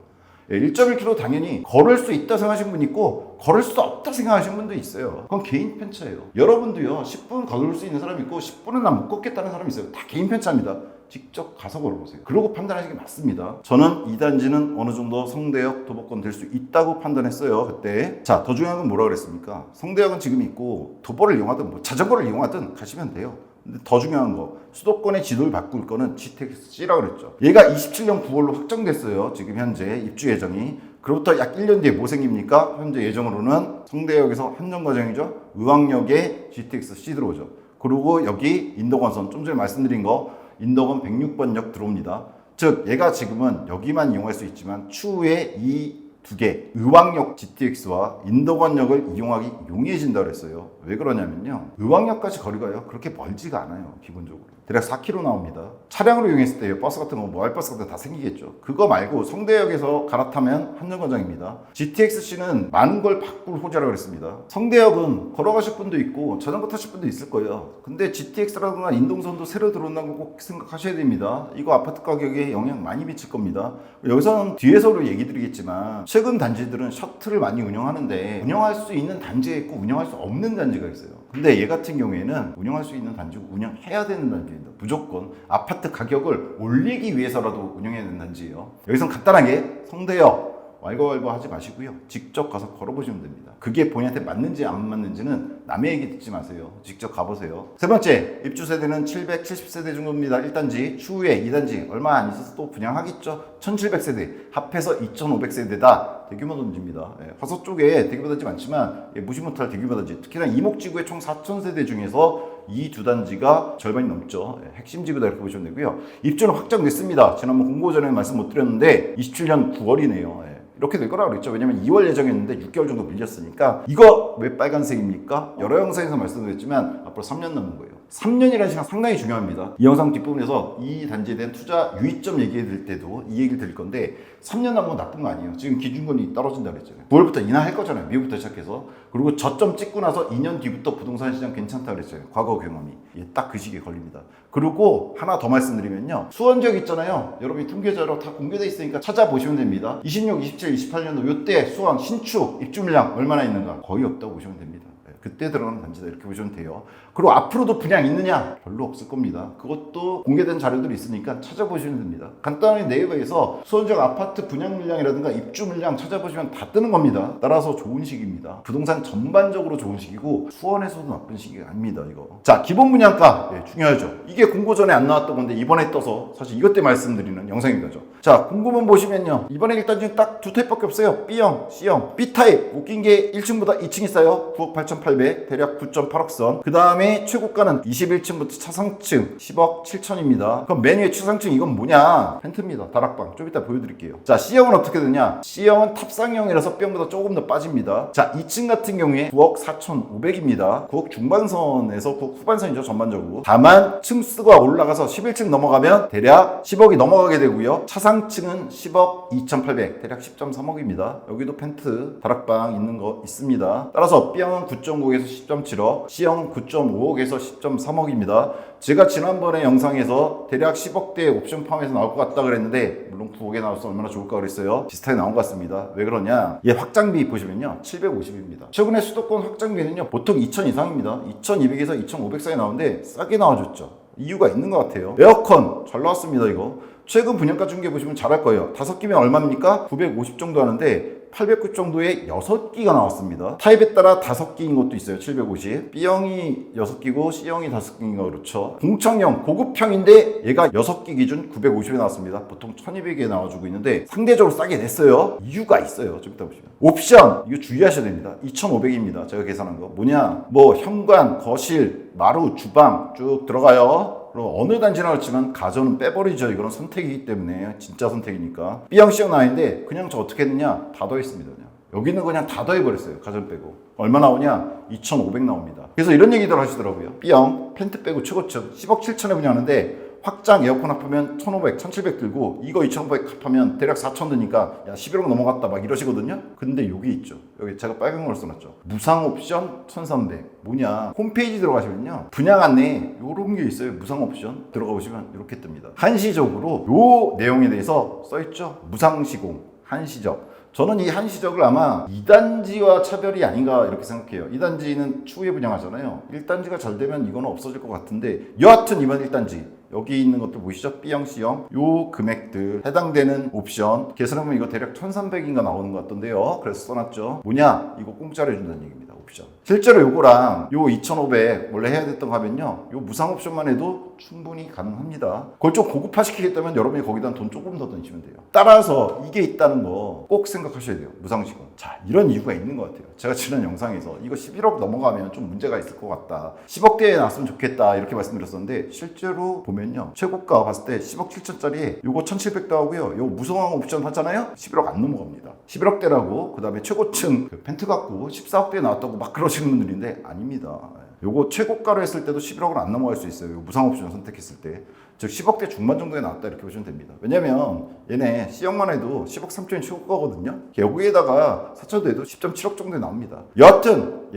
1.1km 당연히 걸을 수 있다 생각하시는 분 있고 걸을 수 없다 생각하시는 분도 있어요. 그건 개인 편차예요. 여러분도요 10분 걸을 수 있는 사람이 있고 10분은 난 못 걷겠다는 사람이 있어요. 다 개인 편차입니다. 직접 가서 걸어보세요. 그러고 판단하시는 게 맞습니다. 저는 2단지는 어느 정도 성대역 도보권 될 수 있다고 판단했어요. 그때. 자, 더 중요한 건 뭐라 그랬습니까? 성대역은 지금 있고 도보를 이용하든 뭐 자전거를 이용하든 가시면 돼요. 근데 더 중요한 거 수도권의 지도를 바꿀 거는 GTX-C라고 그랬죠. 얘가 27년 9월로 확정됐어요. 지금 현재 입주 예정이. 그로부터 약 1년 뒤에 뭐 생깁니까? 현재 예정으로는 성대역에서 한정 과정이죠. 의왕역에 GTX-C 들어오죠. 그리고 여기 인덕원선 좀 전에 말씀드린 거 인덕원 106번역 들어옵니다. 즉 얘가 지금은 여기만 이용할 수 있지만 추후에 이 두 개 의왕역 GTX와 인덕원역을 이용하기 용이해진다고 그랬어요. 왜 그러냐면요. 의왕역까지 거리가요. 그렇게 멀지가 않아요. 기본적으로. 대략 4km 나옵니다. 차량으로 이용했을 때 버스 같은 거, 모바일버스 같은 거 다 생기겠죠. 그거 말고 성대역에서 갈아타면 한정거장입니다. GTX-C는 많은 걸 바꿀 호재라고 그랬습니다. 성대역은 걸어가실 분도 있고 자전거 타실 분도 있을 거예요. 근데 GTX라든가 인동선도 새로 들어온다는 거 꼭 생각하셔야 됩니다. 이거 아파트 가격에 영향 많이 미칠 겁니다. 여기서는 뒤에서도 얘기 드리겠지만 최근 단지들은 셔틀을 많이 운영하는데 운영할 수 있는 단지가 있고 운영할 수 없는 단지가 있어요. 근데 얘 같은 경우에는 운영할 수 있는 단지고 운영해야 되는 단지입니다. 무조건 아파트 가격을 올리기 위해서라도 운영해야 되는 단지예요. 여기선 간단하게 성대역 왈가왈부 하지 마시고요. 직접 가서 걸어보시면 됩니다. 그게 본인한테 맞는지 안 맞는지는 남의 얘기 듣지 마세요. 직접 가보세요. 세 번째, 입주 세대는 770세대 정도입니다. 1단지, 추후에 2단지 얼마 안 있어서 또 분양하겠죠. 1700세대, 합해서 2500세대다. 대규모 단지입니다. 화서 쪽에 대규모 단지 많지만 무시 못할 대규모 단지. 특히나 이목지구의 총 4000세대 중에서 이 두 단지가 절반이 넘죠. 핵심 지구다 이렇게 보시면 되고요. 입주는 확정됐습니다. 지난번 공고 전에 말씀 못 드렸는데 27년 9월이네요. 이렇게 될 거라고 그랬죠. 왜냐면 2월 예정이었는데 6개월 정도 밀렸으니까. 이거 왜 빨간색입니까? 여러 영상에서 말씀드렸지만 앞으로 3년 남은 거예요. 3년이라는 시간 상당히 중요합니다. 이 영상 뒷부분에서 이 단지에 대한 투자 유의점 얘기해 드릴 때도 이 얘기를 드릴 건데 3년 남은 건 나쁜 거 아니에요. 지금 기준권이 떨어진다고 했잖아요. 9월부터 인하할 거잖아요. 미국부터 시작해서. 그리고 저점 찍고 나서 2년 뒤부터 부동산 시장 괜찮다고 그랬어요. 과거 경험이. 딱 그 시기에 걸립니다. 그리고 하나 더 말씀드리면요. 수원 지역 있잖아요. 여러분이 통계자료 다 공개돼 있으니까 찾아보시면 됩니다. 26, 27, 28년도 이때 수원 신축 입주 물량 얼마나 있는가? 거의 없다고 보시면 됩니다. 그때 들어가는 단지다 이렇게 보시면 돼요. 그리고 앞으로도 분양 있느냐? 별로 없을 겁니다. 그것도 공개된 자료들이 있으니까 찾아보시면 됩니다. 간단하게 네이버에서 수원지역 아파트 분양 물량이라든가 입주 물량 찾아보시면 다 뜨는 겁니다. 따라서 좋은 시기입니다. 부동산 전반적으로 좋은 시기고 수원에서도 나쁜 시기가 아닙니다. 이거. 자, 기본 분양가 중요하죠. 이게 공고 전에 안 나왔던 건데 이번에 떠서 사실 이것 때문에 말씀드리는 영상인 거죠. 자, 공고문 보시면요. 이번에 일단 지금 딱 두 타입밖에 없어요. B형, C형. B타입 웃긴 게 1층보다 2층 있어요. 9억 8,800 대략 9.8억 선. 그 다음에 최고가는 21층부터 차상층 10억 7천입니다. 그럼 맨 위에 최상층 이건 뭐냐? 펜트입니다. 다락방. 좀 이따 보여드릴게요. 자, C형은 어떻게 되냐? C형은 탑상형이라서 B형보다 조금 더 빠집니다. 자, 2층 같은 경우에 9억 4,500입니다. 9억 중반선에서 9억 후반선이죠. 전반적으로. 다만 층수가 올라가서 11층 넘어가면 대략 10억이 넘어가게 되고요. 차상층은 10억 2,800 대략 10.3억입니다. 여기도 펜트 다락방 있는 거 있습니다. 따라서 B형은 9.9에서 10.7억, C형은 9.5억에서 10.3억입니다. 제가 지난번에 영상에서 대략 10억대 옵션 포함해서 나올 것 같다 그랬는데 물론 9억에 나와서 얼마나 좋을까 그랬어요. 비슷하게 나온 것 같습니다. 왜 그러냐? 얘 확장비 보시면요 750입니다. 최근에 수도권 확장비는요 보통 2,000 이상입니다. 2,200에서 2,500 사이 나오는데 싸게 나와줬죠. 이유가 있는 것 같아요. 에어컨 잘 나왔습니다. 이거 최근 분양가 중개 보시면 잘할 거예요. 5끼면 얼마입니까? 950 정도 하는데 809 정도의 6끼가 나왔습니다. 타입에 따라 5끼인 것도 있어요. 750. B형이 6끼고 C형이 5끼인가 그렇죠. 공청형 고급형인데 얘가 6끼 기준 950에 나왔습니다. 보통 1200에 나와주고 있는데 상대적으로 싸게 냈어요. 이유가 있어요. 좀 이따 보시면. 옵션 이거 주의하셔야 됩니다. 2500입니다. 제가 계산한 거. 뭐냐? 뭐 현관, 거실, 마루, 주방 쭉 들어가요. 그리고 어느 단지나 그렇지만 가전은 빼버리죠. 이거는 선택이기 때문에 진짜 선택이니까. B형 C형 나왔는데 그냥 저 어떻게 했느냐? 다 더했습니다. 그냥. 여기는 그냥 다 더해버렸어요. 가전 빼고. 얼마 나오냐? 2,500 나옵니다. 그래서 이런 얘기들 하시더라고요. B형 펜트 빼고 최고층 10억 7천에 분양하는데 확장 에어컨 합하면 1,500, 1,700 들고 이거 2,500 합하면 대략 4,000 드니까 야 11억 넘어갔다 막 이러시거든요. 근데 여기 있죠. 여기 제가 빨간 걸 써놨죠. 무상 옵션 1,300. 뭐냐, 홈페이지 들어가시면요 분양 안내 요런 게 있어요. 무상 옵션 들어가 보시면 이렇게 뜹니다. 한시적으로 요 내용에 대해서 써있죠. 무상 시공 한시적. 저는 이 한시적을 아마 2단지와 차별이 아닌가 이렇게 생각해요. 2단지는 추후에 분양하잖아요. 1단지가 잘 되면 이거는 없어질 것 같은데 여하튼 이번 1단지 여기 있는 것들 보이시죠? B형, C형 요 금액들 해당되는 옵션 계산해보면 이거 대략 1,300인가 나오는 것 같던데요. 그래서 써놨죠. 뭐냐? 이거 공짜로 해준다는 얘기입니다. 옵션. 실제로 요거랑 요 2,500 원래 해야 됐던 거 하면요 요 무상 옵션만 해도 충분히 가능합니다. 그걸 좀 고급화 시키겠다면 여러분이 거기다 돈 조금 더 던지면 돼요. 따라서 이게 있다는 거 꼭 생각하셔야 돼요. 무상시공. 자, 이런 이유가 있는 것 같아요. 제가 지난 영상에서 이거 11억 넘어가면 좀 문제가 있을 것 같다, 10억대에 나왔으면 좋겠다 이렇게 말씀드렸었는데 실제로 보면요 최고가 봤을 때 10억 7천짜리 요거 1,700도 하고요 요 무상항 옵션 하잖아요 11억 안 넘어갑니다. 11억대라고 그 다음에 최고층 그 펜트 갖고 14억대에 나왔다고 막 그러시는 분들인데 아닙니다. 요거 최고가로 했을 때도 11억은 안 넘어갈 수 있어요. 무상 옵션 선택했을 때. 즉 10억대 중반 정도에 나왔다 이렇게 보시면 됩니다. 왜냐면 얘네 C형만 해도 10억 3천이 최고가거든요. 여기에다가 4천도 해도 10.7억 정도에 나옵니다. 여하튼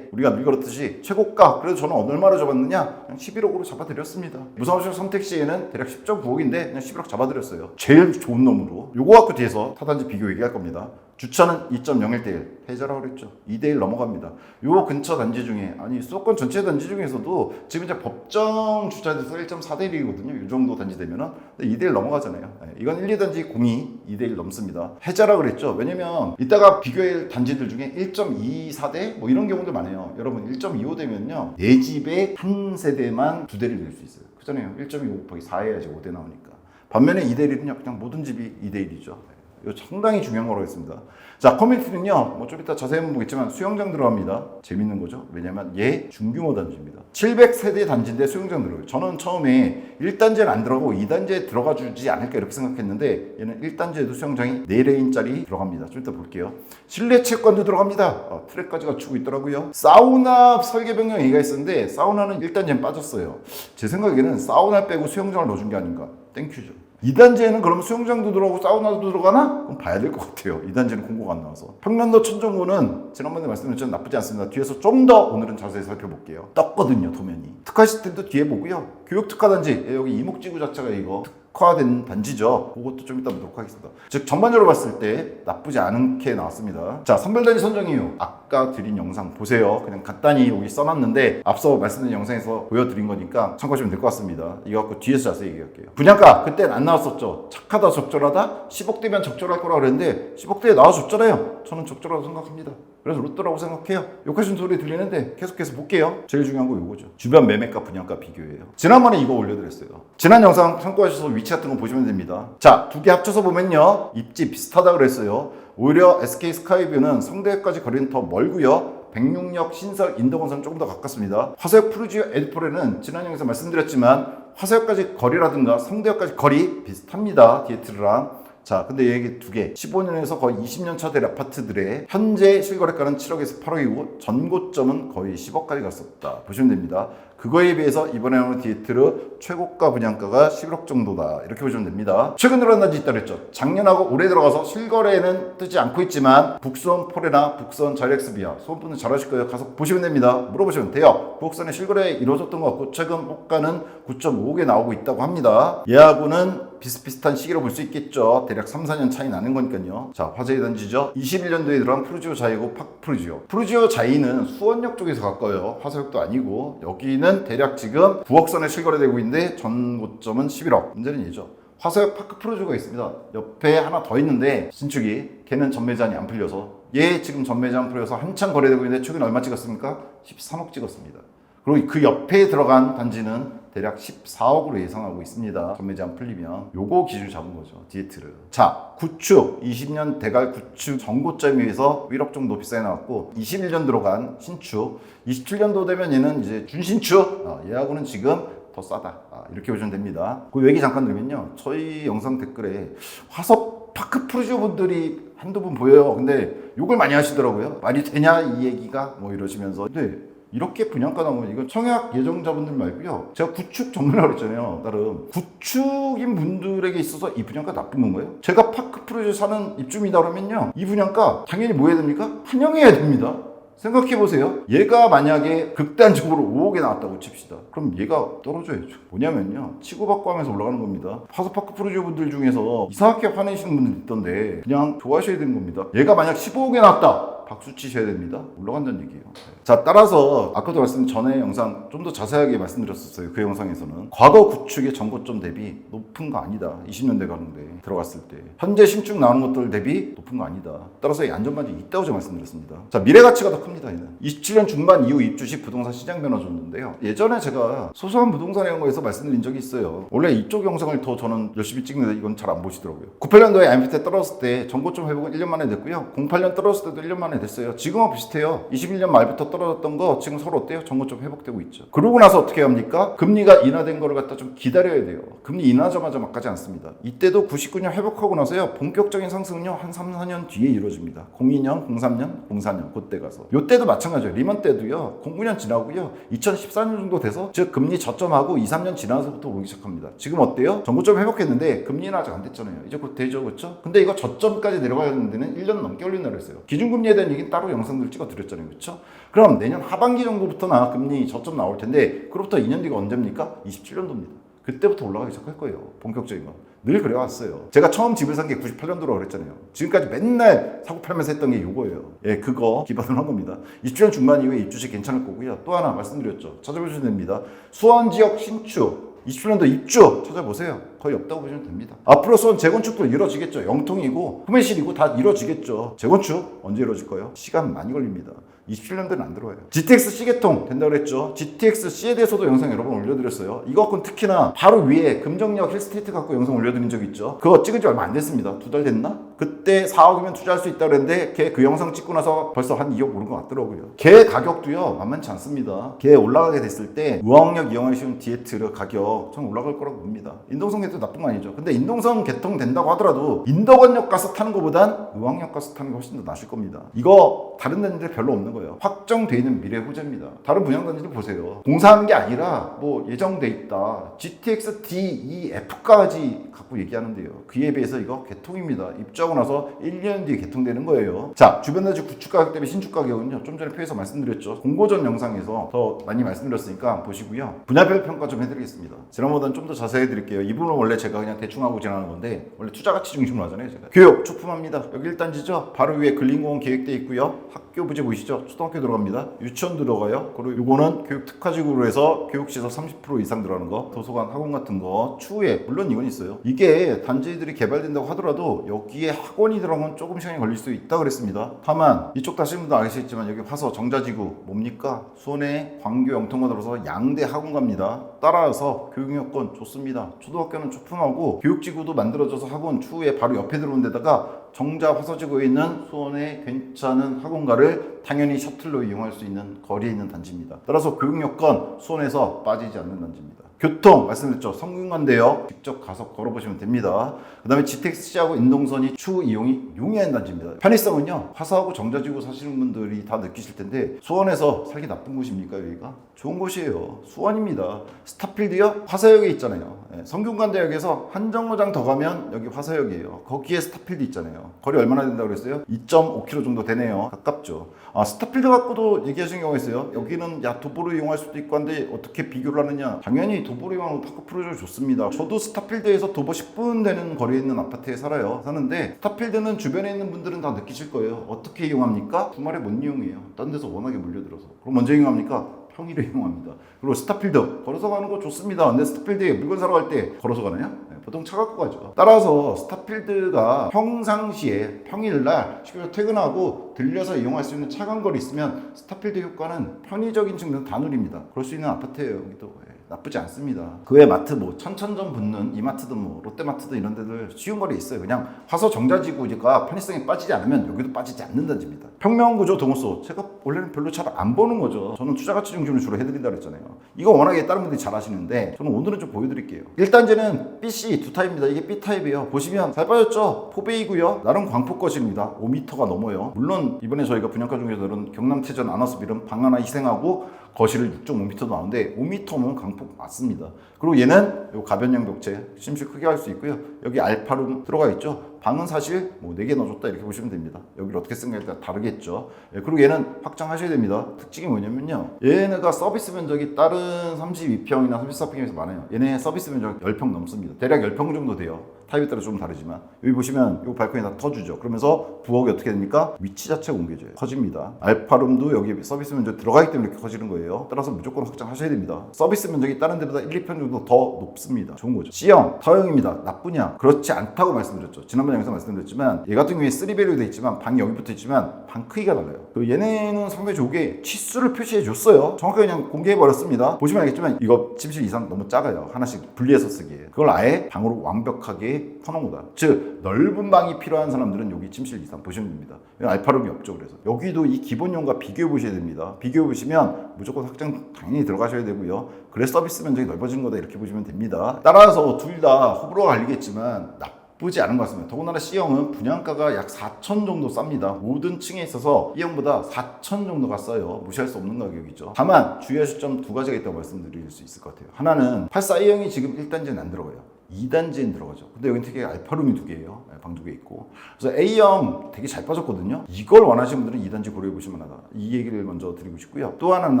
우리가 늘 그렇듯이 최고가 그래도 저는 얼마로 잡았느냐 그냥 11억으로 잡아드렸습니다. 무상 옵션 선택 시에는 대략 10.9억인데 그냥 11억 잡아드렸어요. 제일 좋은 놈으로. 요거 갖고 뒤에서 타단지 비교 얘기할 겁니다. 주차는 2.01대1 해제라고 그랬죠. 2대1 넘어갑니다. 요 근처 단지 중에 아니 수도권 전체 단지 중에서도 지금 이제 법정 주차돼서 1.4대1이거든요. 이 정도 단지 되면은 2대1 넘어가잖아요. 이건 1, 2단지 공이 2대1 넘습니다. 해제라 그랬죠. 왜냐면 이따가 비교할 단지들 중에 1.24대 뭐 이런 경우도 많아요. 여러분 1.25 되면요 내 집에 한 세대만 2대를 낼 수 있어요. 그잖아요. 1.25 곱하기 4 해야지 5대 나오니까. 반면에 2대1은요 그냥 모든 집이 2대1이죠. 이거 상당히 중요한 거라고 했습니다. 자, 커뮤니티는요, 뭐 좀 이따 자세히 한번 보겠지만 수영장 들어갑니다. 재밌는 거죠. 왜냐면 얘 중규모 단지입니다. 700세대 단지인데 수영장 들어가요. 저는 처음에 1단지는 안 들어가고 2단지에 들어가 주지 않을까 이렇게 생각했는데 얘는 1단지에도 수영장이 4레인짜리 들어갑니다. 좀 이따 볼게요. 실내 체육관도 들어갑니다. 트랙까지 갖추고 있더라고요. 사우나 설계 변경 얘기가 있었는데 사우나는 1단지엔 빠졌어요. 제 생각에는 사우나 빼고 수영장을 넣어준 게 아닌가. 땡큐죠. 2단지에는 그러면 수영장도 들어가고 사우나도 들어가나? 그럼 봐야 될 것 같아요. 2단지는 공고가 안 나와서. 평년도 천정구는 지난번에 말씀드렸지만 나쁘지 않습니다. 뒤에서 좀 더 오늘은 자세히 살펴볼게요. 떴거든요, 도면이. 특화 시스템도 뒤에 보고요. 교육 특화 단지, 여기 이목지구 자체가 이거 특화된 단지죠. 그것도 좀 이따 보도록 하겠습니다. 즉 전반적으로 봤을 때 나쁘지 않게 나왔습니다. 자, 선별단지 선정 이유. 아까 드린 영상 보세요. 그냥 간단히 여기 써놨는데 앞서 말씀드린 영상에서 보여드린 거니까 참고하시면 될 것 같습니다. 이거 갖고 뒤에서 자세히 얘기할게요. 분양가 그땐 안 나왔었죠. 착하다 적절하다 10억대면 적절할 거라 그랬는데 10억대에 나와줬잖아요. 저는 적절하다고 생각합니다. 그래서 로또라고 생각해요. 욕하시는 소리 들리는데 계속해서 볼게요. 제일 중요한 거 이거죠. 주변 매매가 분양가 비교예요. 지난번에 이거 올려드렸어요. 지난 영상 참고하셔서 위치 같은 거 보시면 됩니다. 자, 두 개 합쳐서 보면요 입지 비슷하다 그랬어요. 오히려 SK 스카이뷰는 성대까지 거리는 더 멀고요. 백룡역 신설 인도건설은 조금 더 가깝습니다. 화서역 푸르지오 에드포레는 지난 영상에서 말씀드렸지만 화서역까지 거리라든가 성대역까지 거리 비슷합니다. 디에트르랑. 자, 근데 여기 두 개 15년에서 거의 20년 차 될 아파트들의 현재 실거래가는 7억에서 8억이고 전고점은 거의 10억까지 갔었다 보시면 됩니다. 그거에 비해서 이번에 나오는 디에트르 최고가 분양가가 11억 정도다 이렇게 보시면 됩니다. 최근 들어간 단지 있다 그랬죠. 작년하고 올해 들어가서 실거래는 뜨지 않고 있지만 북수원 포레나 북수원 자이렉스비아 수원분들 잘 아실 거예요. 가서 보시면 됩니다. 물어보시면 돼요. 부엌선에 실거래 이루어졌던 것 같고 최근 호가는 9.5억에 나오고 있다고 합니다. 얘하고는 비슷비슷한 시기로 볼 수 있겠죠. 대략 3, 4년 차이 나는 거니까요. 자, 화제의 단지죠. 21년도에 들어간 푸르지오 자이고 파크 푸르지오. 푸르지오 자이는 수원역 쪽에서 가까워요. 화서역도 아니고 여기는 대략 지금 9억선에 실거래되고 있는데 전고점은 11억. 문제는 얘죠. 화서역 파크 푸르지오가 있습니다. 옆에 하나 더 있는데 신축이 걔는 전매장이 안 풀려서 얘 지금 전매장 풀려서 한참 거래되고 있는데 최근 얼마 찍었습니까? 13억 찍었습니다. 그리고 그 옆에 들어간 단지는 대략 14억으로 예상하고 있습니다. 전매제한 풀리면 요거 기준 잡은 거죠. 디에트르. 자, 구축 20년 대갈 구축 전고점에 비해서 1억 정도 비싸게 나왔고 21년 들어간 신축 27년도 되면 얘는 이제 준신축 얘하고는 지금 더 싸다 이렇게 보시면 됩니다. 그 얘기 잠깐 드리면요. 저희 영상 댓글에 화석 파크 푸르지오 분들이 한두 분 보여요. 근데 욕을 많이 하시더라고요. 말이 되냐 이 얘기가 뭐 이러시면서. 근데 이렇게 분양가 나오면 이건 청약 예정자분들 말고요. 제가 구축 전문이라고 했잖아요. 나름 구축인 분들에게 있어서 이 분양가 나쁜 건가요? 제가 파크 프로젝트 사는 입주민이다 그러면요. 이 분양가 당연히 뭐 해야 됩니까? 환영해야 됩니다. 생각해보세요. 얘가 만약에 극단적으로 5억에 나왔다고 칩시다. 그럼 얘가 떨어져야죠. 뭐냐면요. 치고받고 하면서 올라가는 겁니다. 화소파크 프로젝트 분들 중에서 이상하게 화내시는 분들 있던데 그냥 좋아하셔야 되는 겁니다. 얘가 만약 15억에 나왔다. 박수 치셔야 됩니다. 올라간다는 얘기예요. 자, 따라서 아까도 말씀 전에 영상 좀 더 자세하게 말씀드렸었어요. 그 영상에서는 과거 구축의 전고점 대비 높은 거 아니다. 20년대 가는데 들어갔을 때 현재 신축 나오는 것들 대비 높은 거 아니다. 따라서 이 안전반지 있다고 제가 말씀드렸습니다. 자, 미래 가치가 더 큽니다. 얘는 27년 중반 이후 입주 시 부동산 시장 변화 줬는데요. 예전에 제가 소소한 부동산에 한 거에서 말씀드린 적이 있어요. 원래 이쪽 영상을 더 저는 열심히 찍는데 이건 잘 안 보시더라고요. 98년도에 IMF 때 떨어졌을 때 전고점 회복은 1년 만에 됐고요. 08년 떨어졌을 때도 1년 만에 됐어요. 지금은 비슷해요. 21년 말부터 떨어졌던 거 지금 서로 어때요? 전고점 회복되고 있죠. 그러고 나서 어떻게 합니까? 금리가 인하된 거를 갖다 좀 기다려야 돼요. 금리 인하자마자 막 가지 않습니다. 이때도 99년 회복하고 나서요. 본격적인 상승은요. 한 3, 4년 뒤에 이루어집니다. 02년, 03년, 04년 그때 가서. 요때도 마찬가지예요. 리먼 때도요. 09년 지나고요. 2014년 정도 돼서 즉 금리 저점하고 2, 3년 지나서부터 오르기 시작합니다. 지금 어때요? 전고점 회복했는데 금리는 아직 안 됐잖아요. 이제 곧 되죠. 그렇죠? 근데 이거 저점까지 내려가야 되는 데는 1년 넘게 걸린다고 했어요. 기준금리에 대한 얘기는 따로 영상들 찍어 드렸잖아요. 그렇죠? 그럼 내년 하반기 정도부터나 금리 저점 나올 텐데 그로부터 2년 뒤가 언제입니까? 27년도입니다. 그때부터 올라가기 시작할 거예요. 본격적인 건. 늘 그래왔어요. 제가 처음 집을 산 게 98년도라고 그랬잖아요. 지금까지 맨날 사고 팔면서 했던 게 이거예요. 예, 그거 기반으로 한 겁니다. 27년 중반 이후에 입주시 괜찮을 거고요. 또 하나 말씀드렸죠. 찾아보시면 됩니다. 수원 지역 신축 27년도 입주 찾아보세요. 거의 없다고 보시면 됩니다. 앞으로 수원 재건축도 이루어지겠죠. 영통이고 후매실이고 다 이루어지겠죠. 재건축 언제 이루어질 거예요? 시간 많이 걸립니다. 27년도는 안 들어와요. GTX C계통 된다고 그랬죠. GTX C에 대해서도 영상 여러 번 올려드렸어요. 이거 갖고는 특히나 바로 위에 금정역 힐스테이트 갖고 영상 올려드린 적 있죠. 그거 찍은 지 얼마 안 됐습니다. 2달 됐나? 그때 4억이면 투자할 수 있다고 그랬는데 걔 그 영상 찍고 나서 벌써 한 2억 오른 것 같더라고요. 걔 가격도요 만만치 않습니다. 걔 올라가게 됐을 때 우왕역 이용하기 쉬운 디에트르 가격 좀 올라갈 거라고 봅니다. 인동선 개통 나쁜 거 아니죠. 근데 인동선 개통 된다고 하더라도 인덕원역 가서 타는 것보단 우왕역 가서 타는 게 훨씬 더 나을 겁니다. 이거 다른 데는 별로 없는 거예요. 확정돼 있는 미래 호재입니다. 다른 분양단지를 보세요. 공사하는 게 아니라 뭐 예정돼 있다. GTX DEF까지 갖고 얘기하는데요. 그에 비해서 이거 개통입니다. 입주하고 나서 1년 뒤에 개통되는 거예요. 자, 주변 단지 구축 가격 대비 신축 가격은요. 좀 전에 표에서 말씀드렸죠. 공고전 영상에서 더 많이 말씀드렸으니까 보시고요. 분야별 평가 좀 해드리겠습니다. 지난번보다는 좀 더 자세히 해드릴게요. 이 부분은 원래 제가 그냥 대충 하고 지나가는 건데 원래 투자 가치 중심으로 하잖아요. 제가. 교육 초품합니다. 여기 1단지죠. 바로 위에 근린공원 계획돼 있고요. 학교 부지 보이시죠? 초등학교 들어갑니다. 유치원 들어가요. 그리고 이거는 교육 특화지구로 해서 교육시설 30% 이상 들어가는 거, 도서관, 학원 같은 거 추후에 물론 이건 있어요. 이게 단지들이 개발된다고 하더라도 여기에 학원이 들어가면 조금 시간이 걸릴 수 있다 그랬습니다. 다만 이쪽 다시는 분도 아시겠지만 여기 화서 정자지구 뭡니까? 수원에 광교 영통과 들어서 양대 학원 갑니다. 따라서 교육여건 좋습니다. 초등학교는 초품하고 교육지구도 만들어져서 학원 추후에 바로 옆에 들어온 데다가 정자 화서지구에 있는 수원의 괜찮은 학원가를 당연히 셔틀로 이용할 수 있는 거리에 있는 단지입니다. 따라서 교육여건 수원에서 빠지지 않는 단지입니다. 교통 말씀드렸죠. 성균관대역 직접 가서 걸어보시면 됩니다. 그 다음에 GTX-C하고 인동선이 추후 이용이 용이한 단지입니다. 편의성은요. 화서하고 정자지구 사시는 분들이 다 느끼실 텐데 수원에서 살기 나쁜 곳입니까? 여기가? 좋은 곳이에요. 수원입니다. 스타필드요? 화서역에 있잖아요. 성균관대역에서 한 정거장 더 가면 여기 화서역이에요. 거기에 스타필드 있잖아요. 거리 얼마나 된다고 그랬어요? 2.5km 정도 되네요. 가깝죠. 아, 스타필드 갖고도 얘기하시는 경우가 있어요. 여기는 야 도보로 이용할 수도 있고 한데 어떻게 비교를 하느냐. 당연히 도보로 이용하는 파크 프로젝트 좋습니다. 저도 스타필드에서 도보 10분 되는 거리에 있는 아파트에 사는데 스타필드는 주변에 있는 분들은 다 느끼실 거예요. 어떻게 이용합니까? 주말에 못 이용해요. 딴 데서 워낙에 몰려들어서. 그럼 언제 이용합니까? 평일에 이용합니다. 그리고 스타필드 걸어서 가는 거 좋습니다. 근데 스타필드에 물건 사러 갈 때 걸어서 가나요? 보통 차 갖고 가죠. 따라서 스타필드가 평상시에 평일날 식구가 퇴근하고 들려서 이용할 수 있는 차간거리 있으면 스타필드 효과는 편의적인 측면 다 누립니다. 그럴 수 있는 아파트예요. 여기도. 나쁘지 않습니다. 그 외 마트 뭐 천천점 붙는 이마트든 뭐 롯데마트든 이런 데들 쉬운 거리 있어요. 그냥 화서 정자지구가 편의성에 빠지지 않으면 여기도 빠지지 않는다집니다. 평면구조 동호수 제가 원래는 별로 잘 안 보는 거죠. 저는 투자가치 중심으로 주로 해드린다 그랬잖아요. 이거 워낙에 다른 분들이 잘 하시는데 저는 오늘은 좀 보여드릴게요. 1단지는 BC 두 타입입니다. 이게 B타입이에요. 보시면 잘 빠졌죠? 포베이고요. 나름 광폭 거실입니다. 5m가 넘어요. 물론 이번에 저희가 분양가 중에서는 경남태전 아나스빌은 방 하나 희생하고 거실을 6.5m도 나오는데 5m면 강폭 맞습니다. 그리고 얘는 요 가변형 벽체 침실 크게 할 수 있고요. 여기 알파룸 들어가 있죠. 방은 사실 뭐 4개 넣어줬다 이렇게 보시면 됩니다. 여기를 어떻게 쓴가에 따라 다르겠죠. 예, 그리고 얘는 확장하셔야 됩니다. 특징이 뭐냐면요. 얘네가 서비스 면적이 다른 32평이나 34평에서 많아요. 얘네 서비스 면적 10평 넘습니다. 대략 10평 정도 돼요. 타입에 따라 좀 다르지만 여기 보시면 이 발코니 다 터주죠. 그러면서 부엌이 어떻게 됩니까? 위치 자체가 옮겨져요. 커집니다. 알파룸도 여기 서비스 면적 들어가기 때문에 이렇게 커지는 거예요. 따라서 무조건 확장하셔야 됩니다. 서비스 면적이 다른 데보다 1, 2평 정도 더 높습니다. 좋은 거죠. C형, 타형입니다. 나쁘냐? 그렇지 않다고 말씀드렸죠. 지난번 영상 말씀드렸지만 얘 같은 경우에 3배로 되어 있지만 방이 여기 붙어 있지만 방 크기가 달라요. 얘네는 상당히 좋게 치수를 표시해 줬어요. 정확하게 그냥 공개해 버렸습니다. 보시면 알겠지만 이거 침실 이상 너무 작아요. 하나씩 분리해서 쓰기에. 그걸 아예 방으로 완벽하게 퍼놓은 거다. 즉 넓은 방이 필요한 사람들은 여기 침실 이상 보시면 됩니다. 알파룸이 없죠. 그래서 여기도 이 기본형과 비교해 보셔야 됩니다. 비교해 보시면 무조건 확장 당연히 들어가셔야 되고요. 그래 서비스 면적이 넓어진 거다 이렇게 보시면 됩니다. 따라서 둘 다 호불호가 갈리겠지만 나쁘지 않은 것 같습니다. 더군다나 C형은 분양가가 약 4천 정도 쌉니다. 모든 층에 있어서 B형보다 4천 정도가 싸요. 무시할 수 없는 가격이죠. 다만 주의하실 점 두 가지가 있다고 말씀드릴 수 있을 것 같아요. 하나는 84A형이 지금 1단지는 안 들어가요. 2단지엔 들어가죠. 근데 여기는 되게 알파룸이 2개예요. 방 2개 있고. 그래서 A형 되게 잘 빠졌거든요. 이걸 원하시는 분들은 2단지 고려해 보시면 하다. 이 얘기를 먼저 드리고 싶고요. 또 하나는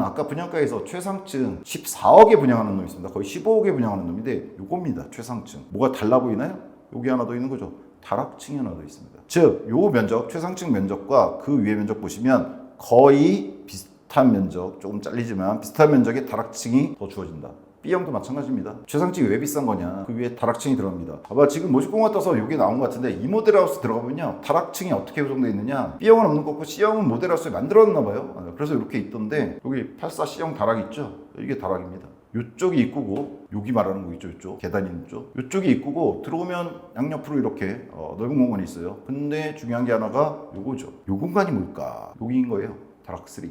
아까 분양가에서 최상층 14억에 분양하는 놈이 있습니다. 거의 15억에 분양하는 놈인데 요겁니다. 최상층. 뭐가 달라 보이나요? 여기 하나 더 있는 거죠. 다락층이 하나 더 있습니다. 즉, 요 면적, 최상층 면적과 그 위에 면적 보시면 거의 비슷한 면적, 조금 잘리지만 비슷한 면적의 다락층이 더 주어진다. B형도 마찬가지입니다. 최상층이 왜 비싼 거냐? 그 위에 다락층이 들어갑니다. 아마 지금 모집공고 떠서 이게 나온 것 같은데 이 모델하우스 들어가면요. 다락층이 어떻게 구성되어 있느냐? B형은 없는 거고 C형은 모델하우스에 만들어놨나 봐요. 그래서 이렇게 있던데 여기 84C형 다락 있죠? 이게 다락입니다. 이쪽이 입구고 여기 말하는 거 있죠. 이쪽 계단 있는 쪽 이쪽이 입구고 들어오면 양옆으로 이렇게 넓은 공간이 있어요. 근데 중요한 게 하나가 요거죠. 요 공간이 뭘까? 여기인 거예요. 다락 3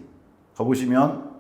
가보시면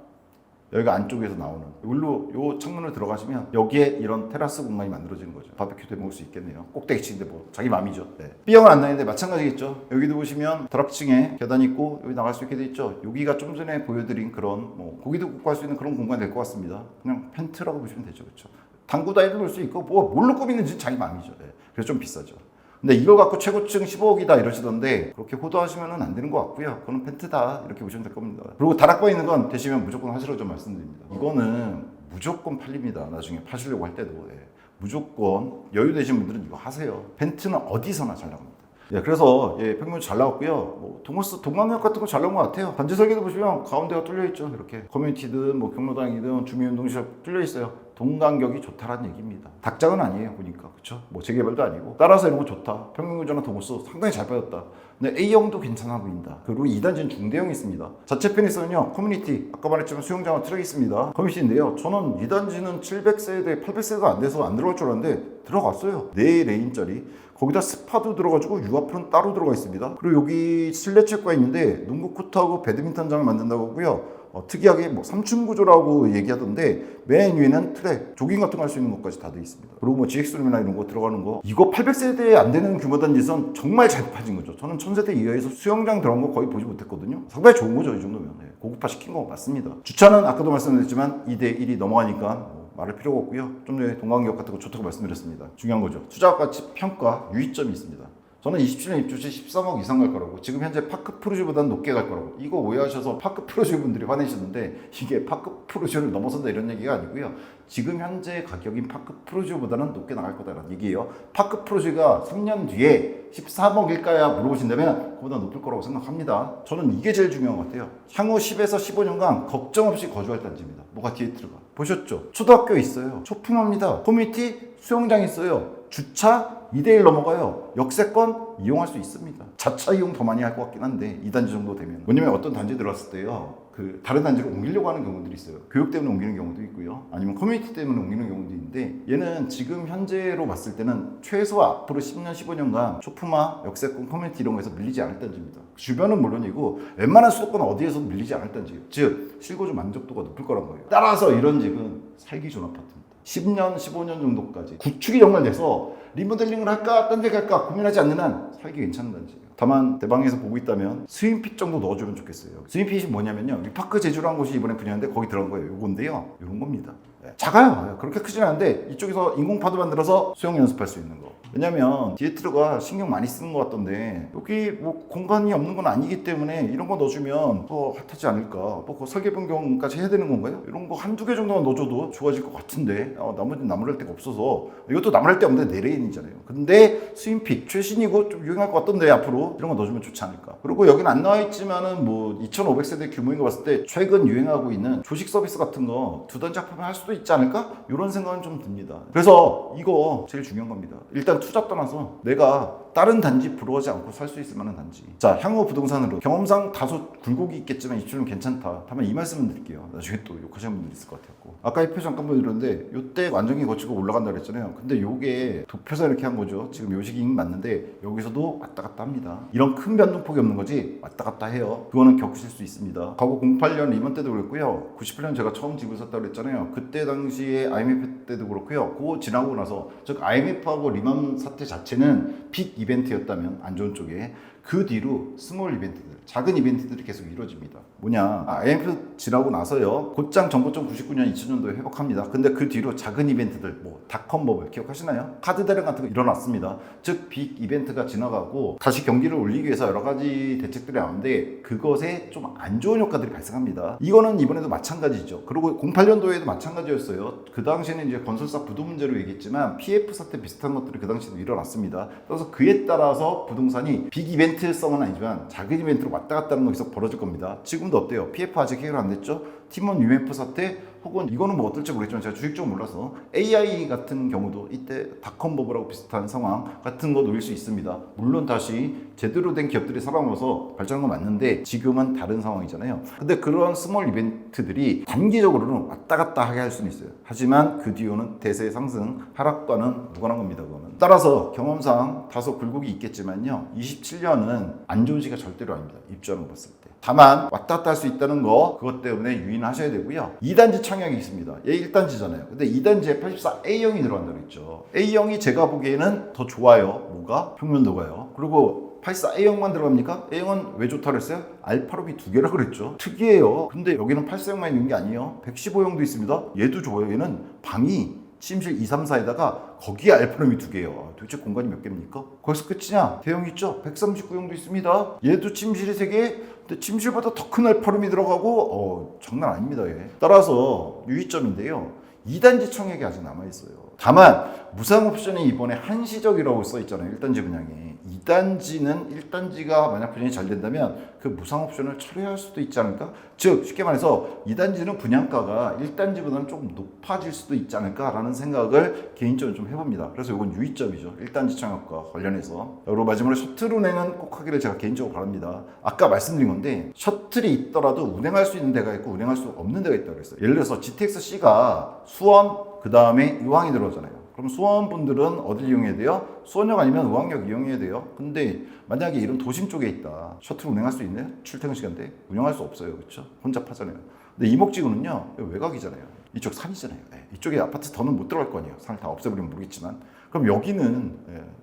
여기가 안쪽에서 나오는 여기로 요 창문을 들어가시면 여기에 이런 테라스 공간이 만들어지는 거죠. 바베큐도 해 먹을 수 있겠네요. 꼭대기층인데 뭐 자기 맘이죠. 네. B형은 안 나는데 마찬가지겠죠. 여기도 보시면 다락층에 계단 있고 여기 나갈 수 있게 돼 있죠. 여기가 좀 전에 보여드린 그런 뭐 고기도 굽고 할 수 있는 그런 공간이 될 것 같습니다. 그냥 펜트라고 보시면 되죠. 그렇죠. 당구도 해볼 수 있고 뭐 뭘로 꾸미는지 자기 맘이죠. 네. 그래서 좀 비싸죠. 근데 이걸 갖고 최고층 15억이다 이러시던데 그렇게 호도하시면 안 되는 것 같고요. 그거는 펜트다 이렇게 보시면 될 겁니다. 그리고 다락방 있는 건 되시면 무조건 하시라고 좀 말씀드립니다. 이거는 무조건 팔립니다. 나중에 파시려고 할 때도. 예. 무조건 여유 되신 분들은 이거 하세요. 펜트는 어디서나 잘 나옵니다. 예, 그래서 평면 잘 나왔고요. 뭐 동강역 같은 거 잘 나온 것 같아요. 단지 설계도 보시면 가운데가 뚫려 있죠. 이렇게 커뮤니티든 뭐 경로당이든 주민운동시설 뚫려 있어요. 동간격이 좋다라는 얘기입니다. 닭장은 아니에요, 보니까. 그쵸? 뭐 재개발도 아니고. 따라서 이런 거 좋다. 평균구조나 도모수 상당히 잘 빠졌다. 근데 A형도 괜찮아 보인다. 그리고 2단지는 중대형이 있습니다. 자체 편에서는요, 커뮤니티, 아까 말했지만 수영장과 트랙이 있습니다. 커뮤니티인데요. 저는 2단지는 700세대, 800세대가 안 돼서 안 들어갈 줄 알았는데 들어갔어요. 4레인짜리. 거기다 스파도 들어가지고 유아풀은 따로 들어가 있습니다. 그리고 여기 실내 체육관 있는데 농구 코트하고 배드민턴장을 만든다고 하고요. 특이하게 뭐 3층 구조라고 얘기하던데 맨 위에는 트랙, 조깅 같은 거 할 수 있는 것까지 다 돼 있습니다. 그리고 뭐 GX룸이나 이런 거 들어가는 거 이거 800세대에 안 되는 규모 단지선 정말 잘 파진 거죠. 저는 1000세대 이하에서 수영장 들어간 거 거의 보지 못했거든요. 상당히 좋은 거죠, 이 정도면. 네, 고급화 시킨 거 맞습니다. 주차는 아까도 말씀드렸지만 2대1이 넘어가니까 말할 필요가 없고요. 좀 전에 동강역 같은 거 좋다고 말씀드렸습니다. 중요한 거죠. 투자 가치 평가 유의점이 있습니다. 저는 27년 입주 시 13억 이상 갈 거라고, 지금 현재 파크 프루지보다는 높게 갈 거라고, 이거 오해하셔서 파크 프루지 분들이 화내시는데 이게 파크 프루지를 넘어선다 이런 얘기가 아니고요. 지금 현재 가격인 파크 프루지보다는 높게 나갈 거다라는 얘기예요. 파크 프루지가 3년 뒤에 13억일까야 물어보신다면 그보다 높을 거라고 생각합니다. 저는 이게 제일 중요한 것 같아요. 향후 10에서 15년간 걱정 없이 거주할 단지입니다. 뭐가 뒤에 들어가 보셨죠? 초등학교 있어요. 초품합니다. 커뮤니티 수영장 있어요. 주차 2대1 넘어가요. 역세권 이용할 수 있습니다. 자차 이용 더 많이 할 것 같긴 한데 2단지 정도 되면. 왜냐면 어떤 단지 들어갔을 때요, 그 다른 단지로 옮기려고 하는 경우들이 있어요. 교육 때문에 옮기는 경우도 있고요, 아니면 커뮤니티 때문에 옮기는 경우도 있는데, 얘는 지금 현재로 봤을 때는 최소 앞으로 10년 15년간 초품화, 역세권, 커뮤니티 이런 거에서 밀리지 않을 단지입니다. 주변은 물론이고 웬만한 수도권 어디에서도 밀리지 않을 단지예요. 즉 실거주 만족도가 높을 거란 거예요. 따라서 이런 집은 살기 좋은 아파트입니다. 10년 15년 정도까지 구축이 정말 돼서 리모델링을 할까 딴 데 갈까 고민하지 않는 한 살기 괜찮은 단지예요. 다만 대방에서 보고 있다면 스윙핏 정도 넣어주면 좋겠어요. 스윙핏이 뭐냐면요, 위파크 제주라는 곳이 이번에 분양인데 거기 들어간 거예요. 요건데요, 요런 겁니다. 작아요. 그렇게 크진 않은데 이쪽에서 인공파도 만들어서 수영 연습할 수 있는 거. 왜냐면 디에트로가 신경 많이 쓰는 것 같던데 여기 뭐 공간이 없는 건 아니기 때문에 이런 거 넣어주면 더 핫하지 않을까. 뭐 설계 변경까지 해야 되는 건가요? 이런 거 한두 개 정도만 넣어줘도 좋아질 것 같은데 나머지는 나무랄 데가 없어서. 이것도 나무랄 데 없는데 내레인이잖아요. 근데 스윙핏 최신이고 좀 유행할 것 같던데 앞으로 이런 거 넣어주면 좋지 않을까. 그리고 여긴 안 나와 있지만은 뭐 2,500세대 규모인 거 봤을 때 최근 유행하고 있는 조식 서비스 같은 거 두 단지 합하면 할 수도 있지 않을까? 이런 생각은 좀 듭니다. 그래서 이거 제일 중요한 겁니다. 일단 투자 떠나서 내가 다른 단지 부러워하지 않고 살 수 있을 만한 단지. 자, 향후 부동산으로 경험상 다소 굴곡이 있겠지만 입주는 괜찮다. 다만 이 말씀을 드릴게요. 나중에 또 욕하시는 분들 있을 것 같아요. 아까 이 표 잠깐 보여드렸는데 요때 완전히 거치고 올라간다 그랬잖아요. 근데 요게 도표서 이렇게 한 거죠. 지금 요 시기 맞는데 여기서도 왔다 갔다 합니다. 이런 큰 변동폭이 없는 거지 왔다 갔다 해요. 그거는 겪으실 수 있습니다. 과거 08년 리먼 때도 그랬고요, 98년 제가 처음 집을 샀다고 그랬잖아요. 그때 당시에 IMF 때도 그렇고요. 그거 지나고 나서, 즉 IMF하고 리먼 사태 자체는 빅 이벤트였다면 안 좋은 쪽에, 그 뒤로 스몰 이벤트들, 작은 이벤트들이 계속 이루어집니다. 뭐냐, IMF 지나고 나서요, 곧장 정보점 99년 2000년도에 회복합니다. 근데 그 뒤로 작은 이벤트들, 뭐 닷컴 버블 기억하시나요? 카드 대란 같은 거 일어났습니다. 즉 빅 이벤트가 지나가고 다시 경기를 올리기 위해서 여러 가지 대책들이 나오는데 그것에 좀 안 좋은 효과들이 발생합니다. 이거는 이번에도 마찬가지죠. 그리고 08년도에도 마찬가지였어요. 그 당시에는 이제 건설사 부도 문제로 얘기했지만 PF 사태 비슷한 것들이 그 당시에도 일어났습니다. 그래서 그에 따라서 부동산이 빅 이벤트성은 아니지만 작은 이벤트로 왔다 갔다 하는 거 계속 벌어질 겁니다. 지금도 어때요? PF 아직 해결 안 됐죠? 팀원 UMF 사태, 혹은 이거는 뭐 어떨지 모르겠지만 제가 주식 쪽 몰라서 AI 같은 경우도 이때 닷컴 버블하고 비슷한 상황 같은 거 노릴 수 있습니다. 물론 다시 제대로 된 기업들이 살아남아서 발전한 건 맞는데 지금은 다른 상황이잖아요. 근데 그런 스몰 이벤트들이 단기적으로는 왔다 갔다 하게 할 수는 있어요. 하지만 그 뒤로는 대세 상승, 하락과는 무관한 겁니다. 그거는. 따라서 경험상 다소 굴곡이 있겠지만요, 27년은 안 좋은 시기가 절대로 아닙니다. 입주하는 거 봤을 때. 다만 왔다 갔다 할 수 있다는 거, 그것 때문에 유의하셔야 되고요. 2단지 청약이 있습니다. 얘 1단지잖아요. 근데 2단지에 84A형이 들어간다고 했죠. A형이 제가 보기에는 더 좋아요. 뭐가? 평면도가요. 그리고 84A형만 들어갑니까? A형은 왜 좋다고 했어요? 알파룸이 2개라고 그랬죠. 특이해요. 근데 여기는 84형만 있는 게 아니에요. 115형도 있습니다. 얘도 좋아요. 얘는 방이 침실 2, 3, 4에다가 거기에 알파룸이 2개예요. 도대체 공간이 몇 개입니까? 거기서 끝이냐? 대형 있죠? 139형도 있습니다. 얘도 침실이 3개, 근데 침실보다 더 큰 알파룸이 들어가고 장난 아닙니다. 얘. 따라서 유의점인데요, 2단지 청약이 아직 남아있어요. 다만 무상 옵션이 이번에 한시적이라고 써있잖아요. 1단지 분양에. 2단지는 1단지가 만약 분양이 잘 된다면 그 무상 옵션을 철회할 수도 있지 않을까? 즉 쉽게 말해서 2단지는 분양가가 1단지보다는 조금 높아질 수도 있지 않을까라는 생각을 개인적으로 좀 해봅니다. 그래서 이건 유의점이죠. 1단지 청약과 관련해서. 그리고 마지막으로 셔틀 운행은 꼭 하기를 제가 개인적으로 바랍니다. 아까 말씀드린 건데 셔틀이 있더라도 운행할 수 있는 데가 있고 운행할 수 없는 데가 있다고 그랬어요. 예를 들어서 GTX-C가 수원, 그 다음에 의왕이 들어오잖아요. 그럼 수원 분들은 어딜 이용해야 돼요? 수원역 아니면 의왕역 이용해야 돼요. 근데 만약에 이런 도심 쪽에 있다, 셔틀 운행할 수 있나요? 출퇴근 시간대 운영할 수 없어요. 그렇죠? 혼잡하잖아요. 근데 이목지구는요, 외곽이잖아요. 이쪽 산이잖아요. 이쪽에 아파트 더는 못 들어갈 거 아니에요. 산을 다 없애버리면 모르겠지만. 그럼 여기는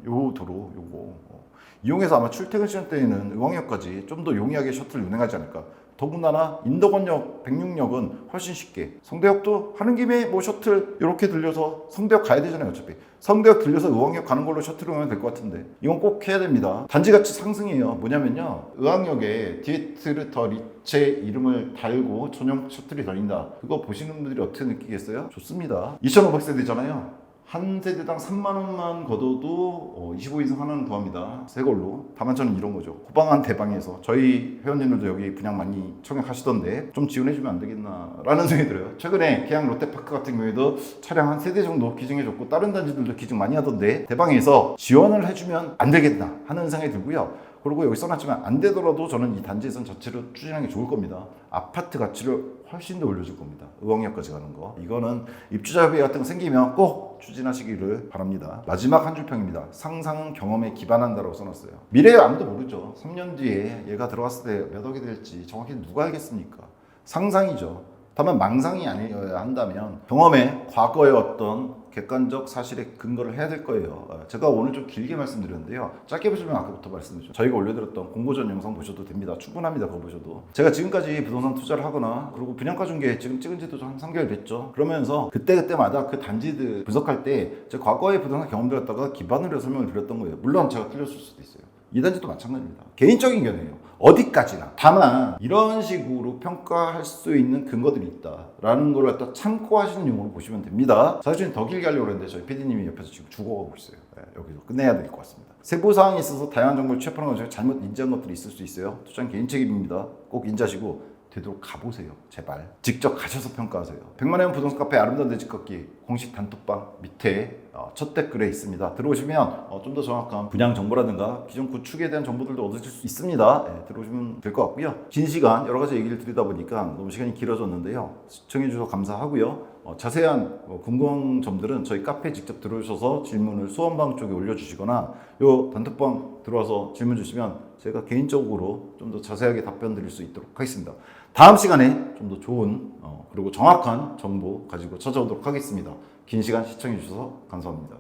요 도로 요거 이용해서 아마 출퇴근 시간대에는 의왕역까지 좀 더 용이하게 셔틀 운행하지 않을까. 더군다나 인덕원역, 백육역은 훨씬 쉽게, 성대역도 하는 김에 뭐 셔틀 이렇게 들려서 성대역 가야 되잖아요. 어차피 성대역 들려서 의왕역 가는 걸로 셔틀 오면 될 것 같은데 이건 꼭 해야 됩니다. 단지가치 상승이에요. 뭐냐면요, 의왕역에 디에트르터 리체 이름을 달고 전용 셔틀이 다닌다. 그거 보시는 분들이 어떻게 느끼겠어요? 좋습니다. 2500세대잖아요. 한 세대당 3만 원만 걷어도 25 이상 하나는 구합니다. 새 걸로. 다만 저는 이런 거죠. 호방한 대방에서 저희 회원님들도 여기 분양 많이 청약하시던데 좀 지원해주면 안 되겠나라는 생각이 들어요. 최근에 계양 롯데파크 같은 경우에도 차량 한 세대 정도 기증해줬고 다른 단지들도 기증 많이 하던데 대방에서 지원을 해주면 안 되겠나 하는 생각이 들고요. 그리고 여기 써놨지만 안 되더라도 저는 이 단지에선 자체로 추진하는 게 좋을 겁니다. 아파트 가치를 훨씬 더 올려줄 겁니다. 의왕역까지 가는 거. 이거는 입주자 협의 같은 거 생기면 꼭 추진하시기를 바랍니다. 마지막 한 줄 평입니다. 상상은 경험에 기반한다라고 써놨어요. 미래에 아무도 모르죠. 3년 뒤에 얘가 들어갔을 때 몇 억이 될지 정확히 누가 알겠습니까? 상상이죠. 다만 망상이 아니어야 한다면 경험에 과거의 어떤 객관적 사실에 근거를 해야 될 거예요. 제가 오늘 좀 길게 말씀드렸는데요. 짧게 보시면 아까부터 말씀드렸죠. 저희가 올려드렸던 공고전 영상 보셔도 됩니다. 충분합니다. 그거 보셔도. 제가 지금까지 부동산 투자를 하거나 그리고 분양가 중개 지금 찍은 지도 한 3개월 됐죠. 그러면서 그때마다 그 단지들 분석할 때 제 과거의 부동산 경험들 갖다가 기반으로 설명을 드렸던 거예요. 물론 제가 틀렸을 수도 있어요. 이 단지도 마찬가지입니다. 개인적인 견해예요. 어디까지나. 다만 이런 식으로 평가할 수 있는 근거들이 있다라는 걸 갖다 참고하시는 용어로 보시면 됩니다. 사실 더 길게 하려고 했는데 저희 PD님이 옆에서 지금 죽어가고 있어요. 여기서 끝내야 될 것 같습니다. 세부 사항에 있어서 다양한 정보를 취합하는 것 중에 잘못 인지한 것들이 있을 수 있어요. 투자는 개인 책임입니다. 꼭 인지하시고 되도록 가보세요. 제발. 직접 가셔서 평가하세요. 100만의 원 부동산 카페 아름다운 내 집 걷기 공식 단톡방 밑에 첫 댓글에 있습니다. 들어오시면 좀 더 정확한 분양 정보라든가 기존 구축에 대한 정보들도 얻으실 수 있습니다. 들어오시면 될 것 같고요. 긴 시간 여러 가지 얘기를 드리다 보니까 너무 시간이 길어졌는데요. 시청해 주셔서 감사하고요. 자세한 궁금한 점들은 저희 카페에 직접 들어오셔서 질문을 수험방 쪽에 올려주시거나 요 단톡방 들어와서 질문 주시면 제가 개인적으로 좀 더 자세하게 답변 드릴 수 있도록 하겠습니다. 다음 시간에 좀 더 좋은 그리고 정확한 정보 가지고 찾아오도록 하겠습니다. 긴 시간 시청해 주셔서 감사합니다.